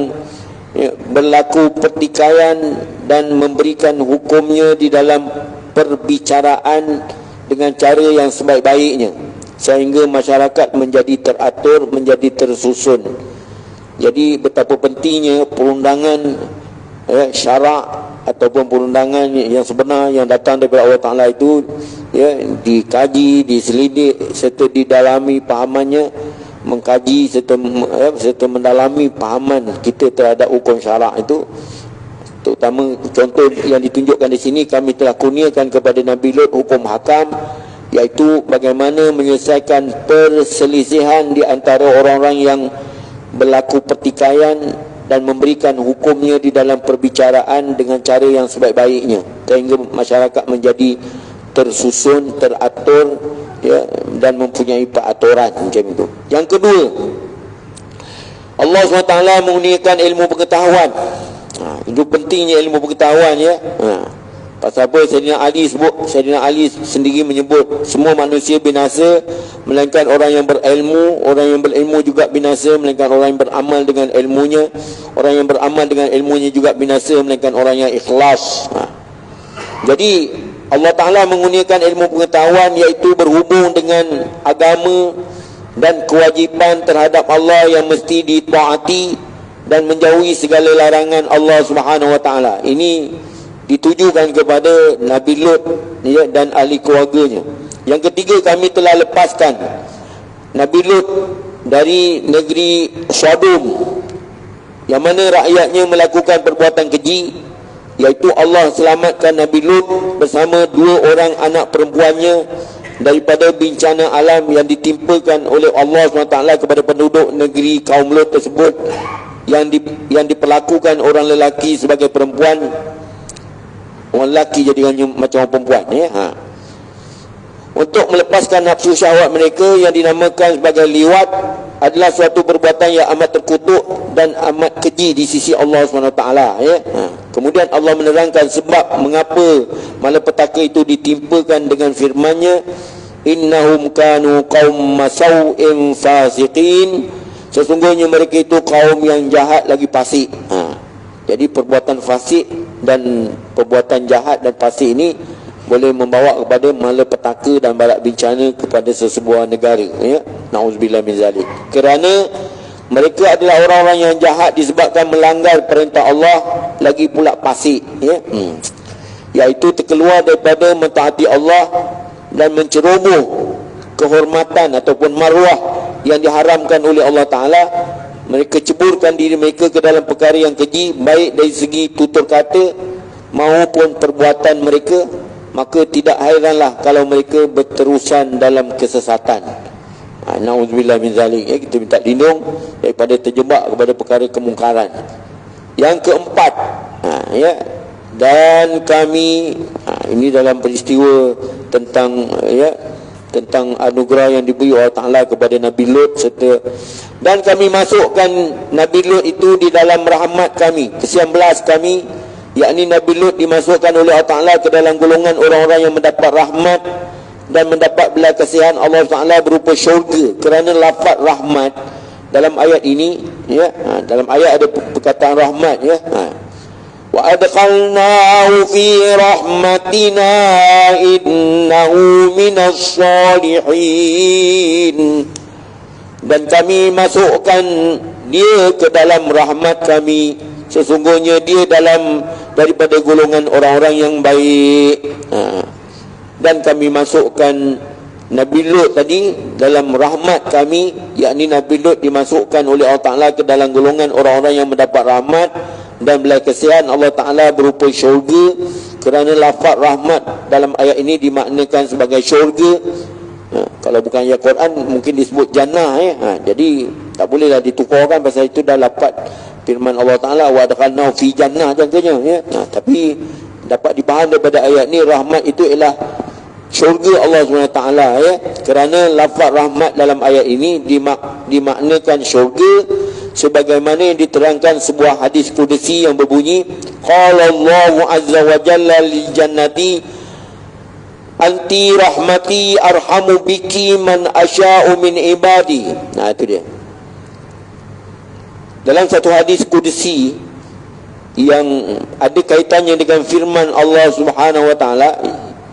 ya, berlaku pertikaian dan memberikan hukumnya di dalam perbicaraan dengan cara yang sebaik-baiknya, sehingga masyarakat menjadi teratur, menjadi tersusun. Jadi betapa pentingnya perundangan, ya, syarak ataupun perundangan yang sebenar yang datang daripada Allah Ta'ala itu, ya, dikaji, diselidik serta didalami pahamannya, mengkaji serta mendalami pahaman kita terhadap hukum syarak itu. Terutama contoh yang ditunjukkan di sini, kami telah kurniakan kepada Nabi Lut hukum hakam, iaitu bagaimana menyelesaikan perselisihan di antara orang-orang yang berlaku pertikaian dan memberikan hukumnya di dalam perbicaraan dengan cara yang sebaik-baiknya, sehingga masyarakat menjadi tersusun, teratur, ya, dan mempunyai peraturan macam itu. Yang kedua, Allah SWT mengurniakan ilmu pengetahuan. Itu pentingnya ilmu pengetahuan, ya. Pasal apa Sayyidina Ali sebut? Sayyidina Ali sendiri menyebut semua manusia binasa melainkan orang yang berilmu. Orang yang berilmu juga binasa melainkan orang yang beramal dengan ilmunya. Orang yang beramal dengan ilmunya juga binasa melainkan orang yang ikhlas. Jadi Allah Ta'ala mengurniakan ilmu pengetahuan, iaitu berhubung dengan agama dan kewajipan terhadap Allah yang mesti ditaati dan menjauhi segala larangan Allah Subhanahu Wa Ta'ala. Ini ditujukan kepada Nabi Lut, ya, dan ahli keluarganya. Yang ketiga, kami telah lepaskan Nabi Lut dari negeri Sodom, yang mana rakyatnya melakukan perbuatan keji, iaitu Allah selamatkan Nabi Lut bersama 2 orang anak perempuannya daripada bencana alam yang ditimpakan oleh Allah SWT kepada penduduk negeri kaum Lut tersebut, yang diperlakukan orang lelaki sebagai perempuan, orang lelaki jadi hanya macam orang perempuan, ya. Untuk melepaskan nafsu syahwat mereka yang dinamakan sebagai liwat adalah suatu perbuatan yang amat terkutuk dan amat keji di sisi Allah SWT, ya. Kemudian Allah menerangkan sebab mengapa malapetaka itu ditimpakan dengan firman-Nya, innahum kanu qaum masau'in fasiqin, sesungguhnya mereka itu kaum yang jahat lagi fasik. Jadi perbuatan fasik dan perbuatan jahat dan fasik ini boleh membawa kepada malapetaka dan balak bencana kepada sesebuah negara, ya. Nauzubillah min zalik. Kerana mereka adalah orang-orang yang jahat disebabkan melanggar perintah Allah, lagi pula fasik, ya. Iaitu terkeluar daripada mentaati Allah dan menceroboh kehormatan ataupun maruah yang diharamkan oleh Allah Ta'ala. Mereka ceburkan diri mereka ke dalam perkara yang keji, baik dari segi tutur kata maupun perbuatan mereka. Maka tidak hairanlah kalau mereka berterusan dalam kesesatan. Na'udzubillah min zalik, ya. Kita minta lindung daripada terjebak kepada perkara kemungkaran. Yang keempat, ya, dan kami, ini dalam peristiwa tentang, ya, tentang anugerah yang diberi Allah Ta'ala kepada Nabi Lut serta dan kami masukkan Nabi Lut itu di dalam rahmat kami, ke-19 kami, yakni Nabi Lut dimasukkan oleh Allah Ta'ala ke dalam golongan orang-orang yang mendapat rahmat dan mendapat belas kasihan Allah Ta'ala berupa syurga. Kerana lafaz rahmat dalam ayat ini, ya, dalam ayat ada perkataan rahmat, ya. Wa adkhalnahu fi rahmatina innahu minas salihin. Dan kami masukkan dia ke dalam rahmat kami, sesungguhnya dia daripada golongan orang-orang yang baik. Dan kami masukkan Nabi Lut tadi dalam rahmat kami, yakni Nabi Lut dimasukkan oleh Allah Ta'ala ke dalam golongan orang-orang yang mendapat rahmat dan belas kasihan Allah Ta'ala berupa syurga. Kerana lafaz rahmat dalam ayat ini dimaknakan sebagai syurga. Kalau bukan ayat Quran mungkin disebut jannah, jadi tak bolehlah ditukarkan, pasal itu dah lafaz firman Allah Ta'ala wa adkhalnahu fi jannah jangkanya, ya. Tapi dapat dipaham daripada ayat ni rahmat itu ialah syurga Allah SWT, ya. Kerana lafaz rahmat dalam ayat ini dimaknakan syurga, sebagaimana yang diterangkan sebuah hadis qudsi yang berbunyi qala Allahu azza wa jalla lil jannati anti rahmati arhamu biki man asya'u min ibadi. Itu dia. Dalam satu hadis qudsi yang ada kaitannya dengan firman Allah Subhanahu wa taala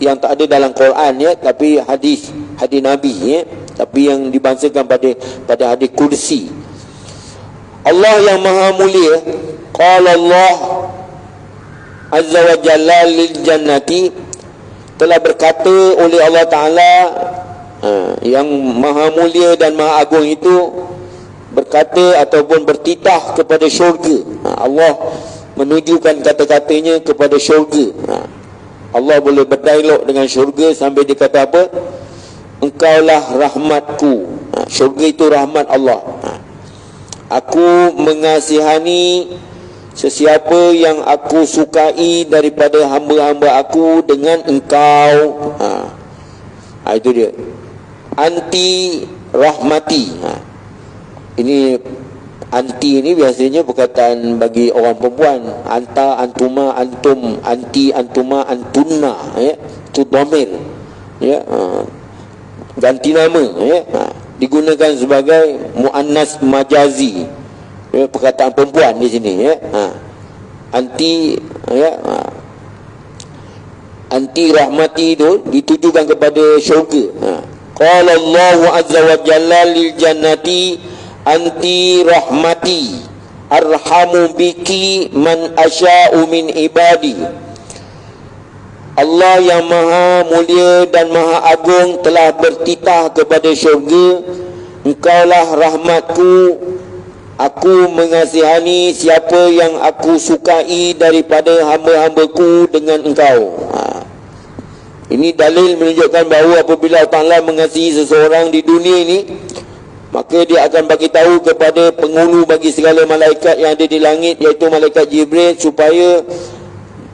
yang tak ada dalam Quran, ya, tapi hadis Nabi, ya, tapi yang dibangsakan pada hadis qudsi. Allah yang maha mulia, qala Allah azza wa jalla lil jannati, telah berkata oleh Allah Ta'ala, yang maha mulia dan maha agung itu berkata ataupun bertitah kepada syurga. Allah menunjukkan kata-katanya kepada syurga. Allah boleh berdialog dengan syurga sambil dia kata apa? Engkaulah rahmatku. Syurga itu rahmat Allah. Aku mengasihani sesiapa yang aku sukai daripada hamba-hamba aku dengan engkau. Itu dia. Anti rahmati. Ini anti ini biasanya perkataan bagi orang perempuan. Anta, antuma, antum, anti, antuma, antunna, ya. Itu dhamir, ya. Ganti nama, ya. Digunakan sebagai muannas majazi, ya, perkataan perempuan di sini, ya. Anti, ya, anti rahmati itu ditujukan kepada syurga. Qala Allahu azza wa jalla lil jannati anti rahmati arhamu biki man asya'u min ibadi. Allah yang maha mulia dan maha agung telah bertitah kepada syurga, engkaulah rahmatku, aku mengasihani siapa yang aku sukai daripada hamba-hambaku dengan engkau. Ini dalil menunjukkan bahawa apabila Allah Ta'ala mengasihi seseorang di dunia ini, maka dia akan bagi tahu kepada penghulu bagi segala malaikat yang ada di langit, iaitu malaikat Jibril, supaya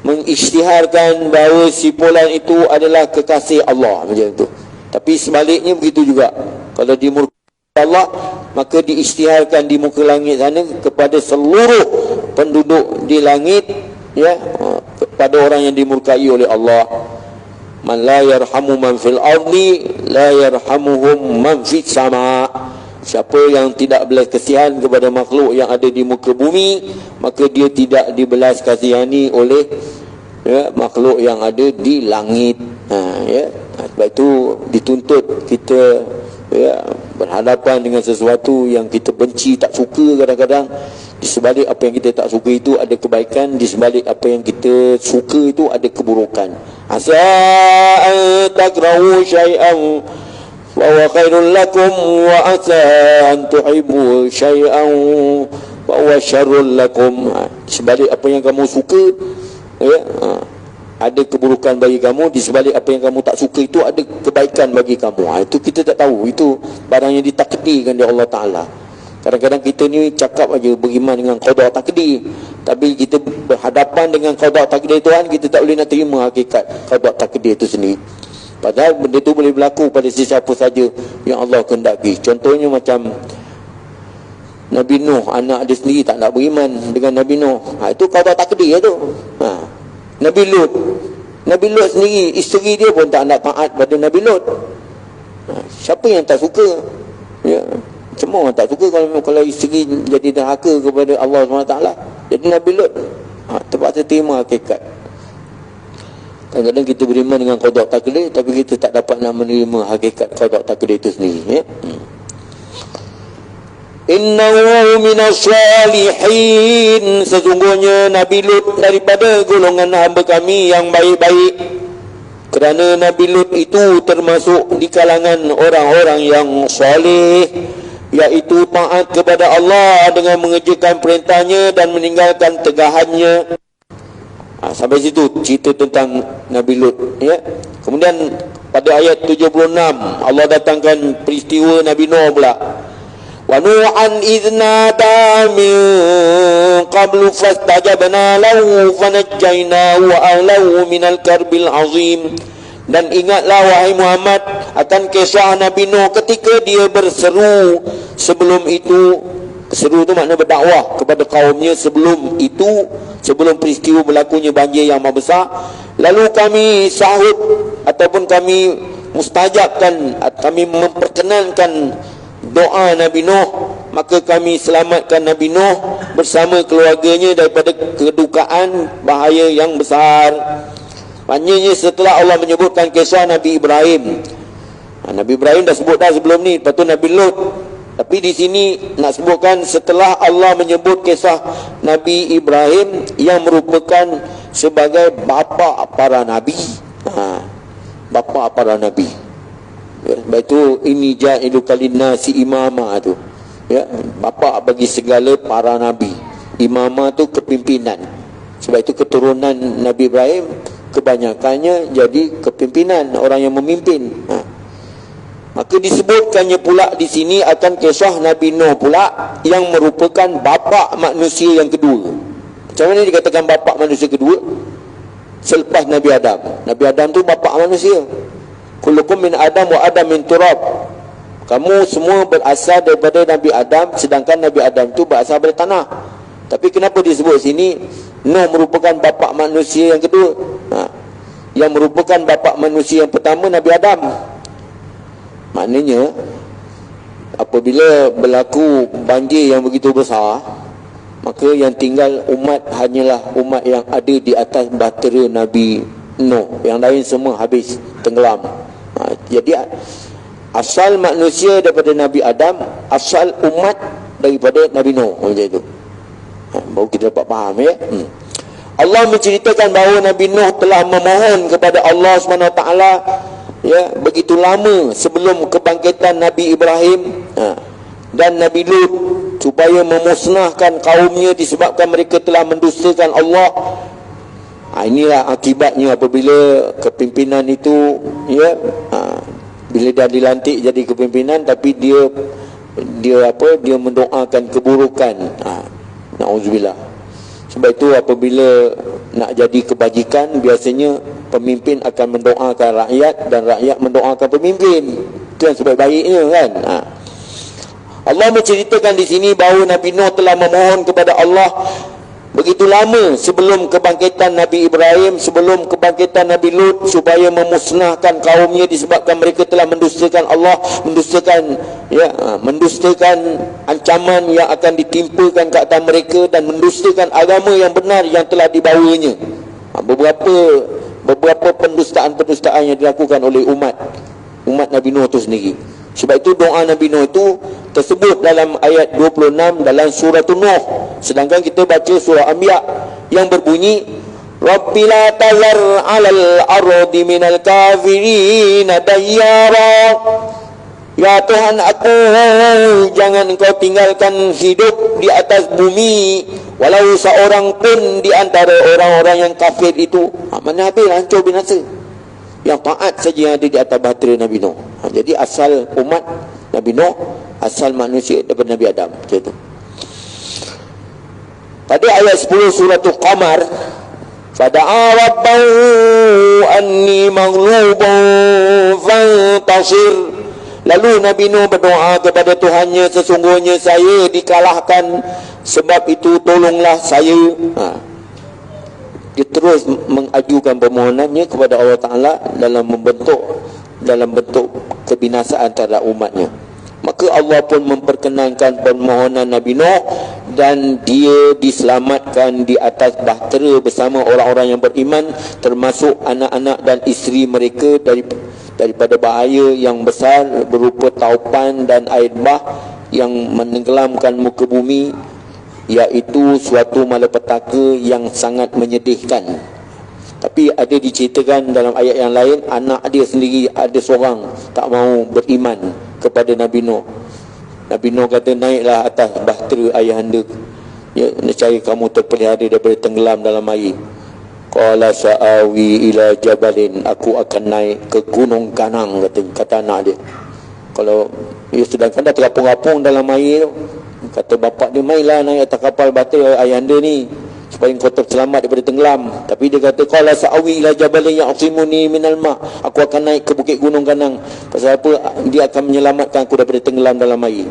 mengisytiharkan bahawa si fulan itu adalah kekasih Allah, macam itu. Tapi sebaliknya begitu juga. Kalau di murka Allah, maka diisytiharkan di muka langit sana kepada seluruh penduduk di langit, ya, kepada orang yang dimurkai oleh Allah. Man la yarhamu man fil ardi la yarhamuhum man fis sama. Siapa yang tidak belas kasihan kepada makhluk yang ada di muka bumi, maka dia tidak dibelas kasihani oleh, ya, makhluk yang ada di langit. Ya. Sebab itu dituntut kita, ya, berhadapan dengan sesuatu yang kita benci, tak suka kadang-kadang. Di sebalik apa yang kita tak suka itu ada kebaikan, di sebalik apa yang kita suka itu ada keburukan. Asa an takrahu syai'an wa huwa khairul lakum wa asa an tuhibbu syai'an wa huwa syarrul lakum. Sebalik apa yang kamu suka, ya, ada keburukan bagi kamu. Di sebalik apa yang kamu tak suka itu ada kebaikan bagi kamu. Itu kita tak tahu. Itu barang yang ditakdirkan oleh Allah Ta'ala. Kadang-kadang kita ni cakap aja beriman dengan qada takdir, tapi kita berhadapan dengan qada takdir Tuhan, kita tak boleh nak terima hakikat qada takdir itu sendiri. Padahal benda itu boleh berlaku pada sesiapa saja yang Allah kehendaki. Contohnya macam Nabi Nuh, anak dia sendiri tak nak beriman dengan Nabi Nuh. Itu qada takdir tu. Nabi Lut sendiri, isteri dia pun tak nak taat pada Nabi Lut. Siapa yang tak suka? Ya, semua orang tak suka kalau isteri jadi derhaka kepada Allah SWT. Jadi Nabi Lut terpaksa terima hakikat. Kadang-kadang kita beriman dengan qada takdir, tapi kita tak dapat nak menerima hakikat qada takdir itu sendiri. Ya? Innahu minas salihin, sesungguhnya Nabi Lut daripada golongan hamba kami yang baik-baik. Kerana Nabi Lut itu termasuk di kalangan orang-orang yang soleh, iaitu taat kepada Allah dengan mengerjakan perintahnya dan meninggalkan tegahannya. Sampai situ cerita tentang Nabi Lut, ya. Kemudian pada ayat 76 Allah datangkan peristiwa Nabi Nuh pula. Wa nu'an idznada min qablu fastajabna lahu fanajjaynahu wa ahlahu minal karbil azim. Dan ingatlah wahai Muhammad akan kisah Nabi Nuh ketika dia berseru sebelum itu. Seru tu makna berdakwah kepada kaumnya sebelum itu, sebelum peristiwa berlakunya banjir yang maha besar. Lalu kami sahut ataupun kami mustajabkan, kami memperkenankan doa Nabi Nuh, maka kami selamatkan Nabi Nuh bersama keluarganya daripada kedukaan bahaya yang besar. Maknanya setelah Allah menyebutkan kisah Nabi Ibrahim, Nabi Ibrahim dah sebut dah sebelum ni, lepas tu Nabi Lut. Tapi di sini nak sebutkan setelah Allah menyebut kisah Nabi Ibrahim yang merupakan sebagai bapa para nabi. Bapa para nabi. Ya, sebab itu ini ja'ilu kalinnasi imama tu. Ya, bapa bagi segala para nabi. Imama tu kepimpinan. Sebab itu keturunan Nabi Ibrahim kebanyakannya jadi kepimpinan, orang yang memimpin. Maka disebutkannya pula di sini akan kisah Nabi Nuh pula yang merupakan bapa manusia yang kedua. Macam mana dikatakan bapa manusia kedua? Selepas Nabi Adam. Nabi Adam tu bapa manusia. Kullukum min Adam wa Adam min turab. Kamu semua berasal daripada Nabi Adam, sedangkan Nabi Adam tu berasal dari tanah. Tapi kenapa disebut sini Nuh merupakan bapa manusia yang kedua? Yang merupakan bapa manusia yang pertama Nabi Adam. Maknanya apabila berlaku banjir yang begitu besar, maka yang tinggal umat hanyalah umat yang ada di atas bahtera Nabi Nuh. Yang lain semua habis tenggelam. Jadi asal manusia daripada Nabi Adam, asal umat daripada Nabi Nuh. Macam itu. Baru kita dapat faham, ya. Allah menceritakan bahawa Nabi Nuh telah memohon kepada Allah SWT, ya, begitu lama sebelum kebangkitan Nabi Ibrahim dan Nabi Lut supaya memusnahkan kaumnya disebabkan mereka telah mendustakan Allah. Inilah akibatnya apabila kepimpinan itu, ya, bila dah dilantik jadi kepimpinan tapi dia mendoakan keburukan. Na'udzubillah. Sebab itu apabila nak jadi kebajikan, biasanya pemimpin akan mendoakan rakyat dan rakyat mendoakan pemimpin. Itu yang sebaik-baiknya, kan. Allah menceritakan di sini bahawa Nabi Nuh telah memohon kepada Allah begitu lama sebelum kebangkitan Nabi Ibrahim, sebelum kebangkitan Nabi Lut, supaya memusnahkan kaumnya disebabkan mereka telah mendustakan Allah, mendustakan ancaman yang akan ditimpakan ke atas mereka dan mendustakan agama yang benar yang telah dibawanya. Beberapa pendustaan-pendustaan yang dilakukan oleh umat Nabi Nuh itu sendiri. Sebab itu doa Nabi Nuh itu tersebut dalam ayat 26 dalam surah Nuh. Sedangkan kita baca surah Anbiya yang berbunyi, Rabbi la tazar 'alal ardi minal kafirin dayyara. Ya Tuhan aku, jangan engkau tinggalkan hidup di atas bumi walau seorang pun di antara orang-orang yang kafir itu. Mana habis, hancur binasa. Yang taat saja yang ada di atas bahtera Nabi Nuh. Jadi asal umat Nabi Nuh, asal manusia daripada Nabi Adam. Macam itu. Pada ayat 10 surah Qamar, Fada'a rabbahu anni maghlubun fantasir. Lalu Nabi Nuh berdoa kepada Tuhannya, sesungguhnya saya dikalahkan, sebab itu tolonglah saya. Dia terus mengajukan permohonannya kepada Allah Ta'ala dalam bentuk kebinasaan terhadap umatnya. Maka Allah pun memperkenankan permohonan Nabi Nuh, dan dia diselamatkan di atas bahtera bersama orang-orang yang beriman, termasuk anak-anak dan isteri mereka daripada bahaya yang besar berupa taupan dan air bah yang menenggelamkan muka bumi, iaitu suatu malapetaka yang sangat menyedihkan. Tapi ada diceritakan dalam ayat yang lain, anak dia sendiri ada seorang tak mau beriman kepada Nabi Nuh. Nabi Nuh kata, naiklah atas bahtera ayahanda, ya, nescaya kamu terpelihara daripada tenggelam dalam air. Qala sa'awi ila jabalin, aku akan naik ke gunung ganang, kata anak dia. Kalau dia sedangkan dah terapung-apung dalam air, kata bapak dia, mainlah naik atas kapal bahtera ayahanda ni supaya kau terselamat daripada tenggelam. Tapi dia kata, qala sa'awi ila jabalin ya'simuni minal ma', aku akan naik ke bukit gunung ganang. Pasal apa? Dia akan menyelamatkan aku daripada tenggelam dalam air.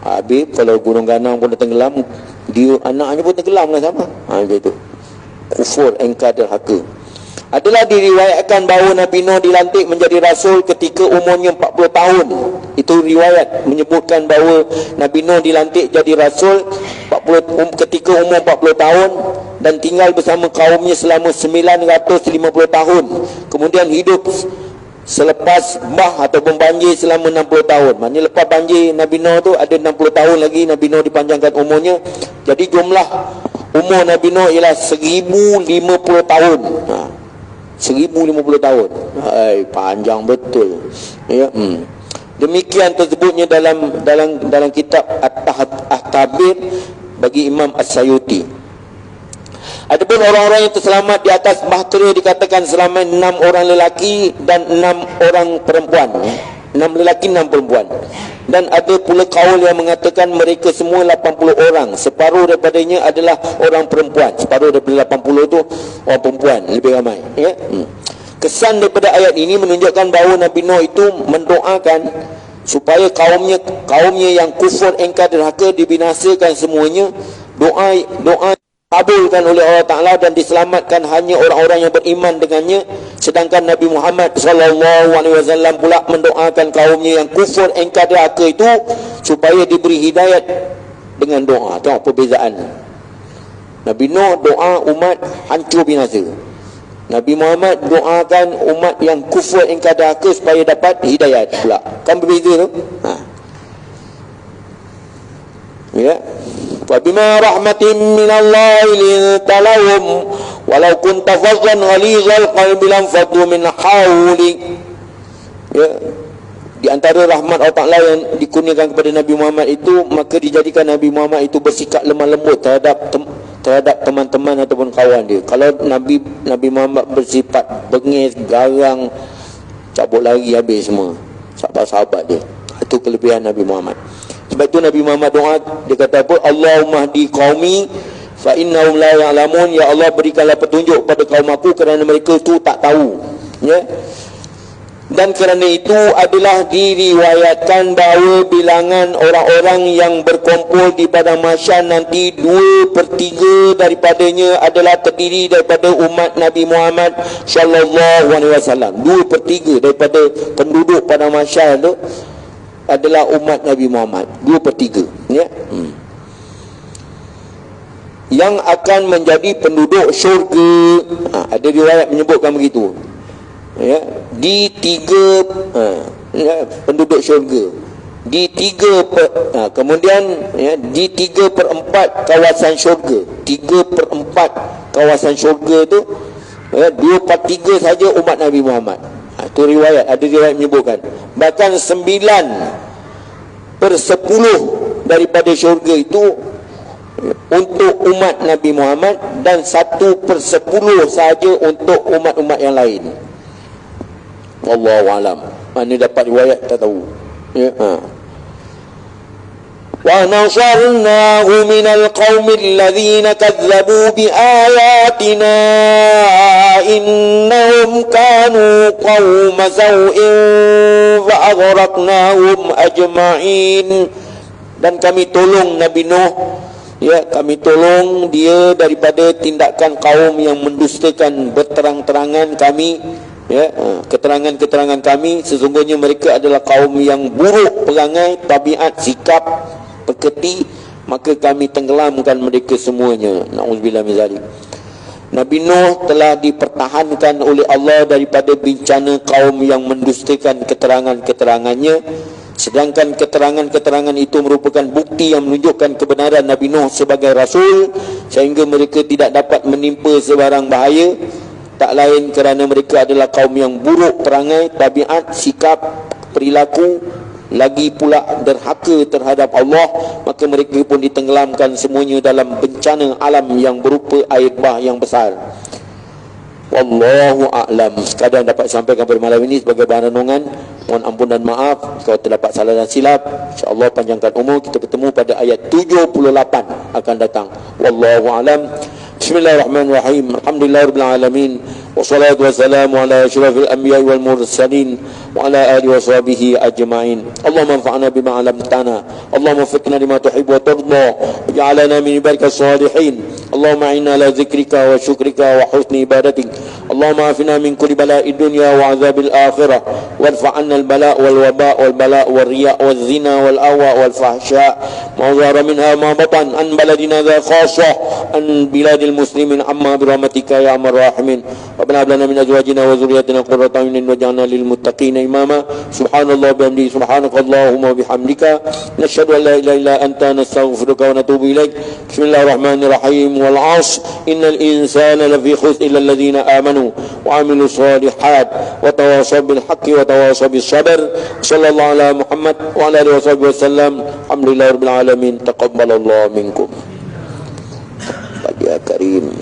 Habis kalau gunung ganang pun dah tenggelam, dia anaknya pun tenggelam lah sama. Macam tu. Kufur, engkar, derhaka. Adalah diriwayatkan bahawa Nabi Nuh dilantik menjadi rasul ketika umurnya 40 tahun. Itu riwayat menyebutkan bahawa Nabi Nuh dilantik jadi rasul ketika umur 40 tahun dan tinggal bersama kaumnya selama 950 tahun. Kemudian hidup selepas bah ataupun banjir selama 60 tahun. Maknanya lepas banjir Nabi Nuh tu ada 60 tahun lagi Nabi Nuh dipanjangkan umurnya. Jadi jumlah umur Nabi Nuh ialah 1050 tahun. 1050 tahun. Panjang betul. Ya. Demikian tersebutnya dalam kitab At-Tahbir bagi Imam As-Sayuti. Adapun orang-orang yang terselamat di atas bahtera dikatakan selamat 6 orang lelaki dan 6 orang perempuan. 6 lelaki 6 perempuan. Dan ada pula kaul yang mengatakan mereka semua 80 orang. Separuh daripadanya adalah orang perempuan. Separuh daripada 80 tu orang perempuan, lebih ramai, ya. Kesan daripada ayat ini menunjukkan bahawa Nabi Nuh itu mendoakan supaya kaumnya yang kufur, engkar, derhaka dibinasakan semuanya. Doa kabulkan oleh Allah Ta'ala dan diselamatkan hanya orang-orang yang beriman dengannya. Sedangkan Nabi Muhammad SAW pula mendoakan kaumnya yang kufur, engkar, derhaka itu supaya diberi hidayat dengan doa. Tengok perbezaan. Nabi Nuh doa umat hancur binasa. Nabi Muhammad doakan umat yang kufur, engkar, derhaka supaya dapat hidayat pula. Kan berbeza tu? Ya. Fabima rahmatin minallahi lintalahum walau kunta fazzan ghalizal qalbi lam faddu min hawlik. Ya. Di antara rahmat Allah Ta'ala yang dikurniakan kepada Nabi Muhammad itu, maka dijadikan Nabi Muhammad itu bersikap lemah lembut terhadap teman-teman ataupun kawan dia. Kalau Nabi Muhammad bersifat bengis, garang, cabut lari habis semua sahabat-sahabat dia. Itu kelebihan Nabi Muhammad. Sebab itu Nabi Muhammad doa, dia kata apa? Allahumma hdi qaumi fa innahum la ya'lamun. Ya Allah, berikanlah petunjuk pada kaum aku kerana mereka itu tak tahu. Ya. Dan kerana itu adalah diriwayatkan bahawa bilangan orang-orang yang berkumpul di padang mahsyar nanti 2/3 daripadanya adalah terdiri daripada umat Nabi Muhammad sallallahu alaihi wasallam. 2/3 daripada penduduk padang mahsyar itu adalah umat Nabi Muhammad. 2/3, ya. Yang akan menjadi penduduk syurga. Ada riwayat menyebutkan begitu. Ya, di 3 penduduk syurga, di 3 kemudian ya, di 3/4 kawasan syurga. 3/4 kawasan syurga tu ya, 2/3 saja umat Nabi Muhammad. Itu riwayat, ada riwayat menyebutkan. Bahkan 9/10 daripada syurga itu untuk umat Nabi Muhammad dan 1/10 saja untuk umat-umat yang lain. Wallahu alam. Mana dapat riwayat tak tahu. Ya. ونصرناه من القوم الذين كذبوا بآياتنا إنهم كانوا قوم سوء فأغرقناهم أجمعين. Dan kami tolong Nabi Nuh, ya, kami tolong dia daripada tindakan kaum yang mendustakan berterang-terangan kami, ya, keterangan-keterangan kami. Sesungguhnya mereka adalah kaum yang buruk perangai, tabiat, sikap, peketi, maka kami tenggelamkan mereka semuanya. Na'udzubillah min zalik. Nabi Nuh telah dipertahankan oleh Allah daripada bencana kaum yang mendustakan keterangan-keterangannya, sedangkan keterangan-keterangan itu merupakan bukti yang menunjukkan kebenaran Nabi Nuh sebagai Rasul, sehingga mereka tidak dapat menimpa sebarang bahaya, tak lain kerana mereka adalah kaum yang buruk perangai, tabiat, sikap, perilaku, lagi pula derhaka terhadap Allah, maka mereka pun ditenggelamkan semuanya dalam bencana alam yang berupa air bah yang besar. Wallahu a'lam. Sekadar dapat sampaikan pada malam ini sebagai bahan renungan. Mohon ampun dan maaf kalau terdapat salah dan silap. InsyaAllah panjangkan umur, kita bertemu pada ayat 78 akan datang. Wallahu a'lam. Bismillahirrahmanirrahim. Alhamdulillahirabbil alamin. Wassalatu wassalamu ala asyrafil anbiya'i wal mursalin wa ala alihi washabihi ajma'in. Allahumma anfa'na bima 'allamtana. Allahumma waffiqna lima tuhibbu wa tarda. Waj'alna min ibadikas salihin. Allahumma inna ala zikrika wa syukrika wa husni ibadatik. Allahumma afina min kulli bala'id dunya wa 'adzabil akhirah. Warfa' 'anna al-bala' wal waba' wal bala' wal riya' wal zina wal awa' wal fahsya' ma dhahara minha ma batan an baladina dha khassah an biladil muslimin amma birahmatika ya arhamar rahimin. Rabbana hab lana min azwajina wa dhurriyyatina qurrata a'yunin waj'alna lil muttaqina imama. Subhanallah bihamdihi subhanakallahumma bihamdika nashhadu an la ilaha illa anta nastaghfiruka wa natubu ilaik. Bismillahirrahmanirrahim. Wal 'ashr innal insana lafi khusr illa alladhina amanu wa 'amilus solihat wa tawasaw bil haqqi wa tawasaw bis sabr. Sallallahu ala Muhammad wa ala alihi wasallam. Alhamdulillahirabbil alamin. Taqabbalallahu minkum. Ya Karim.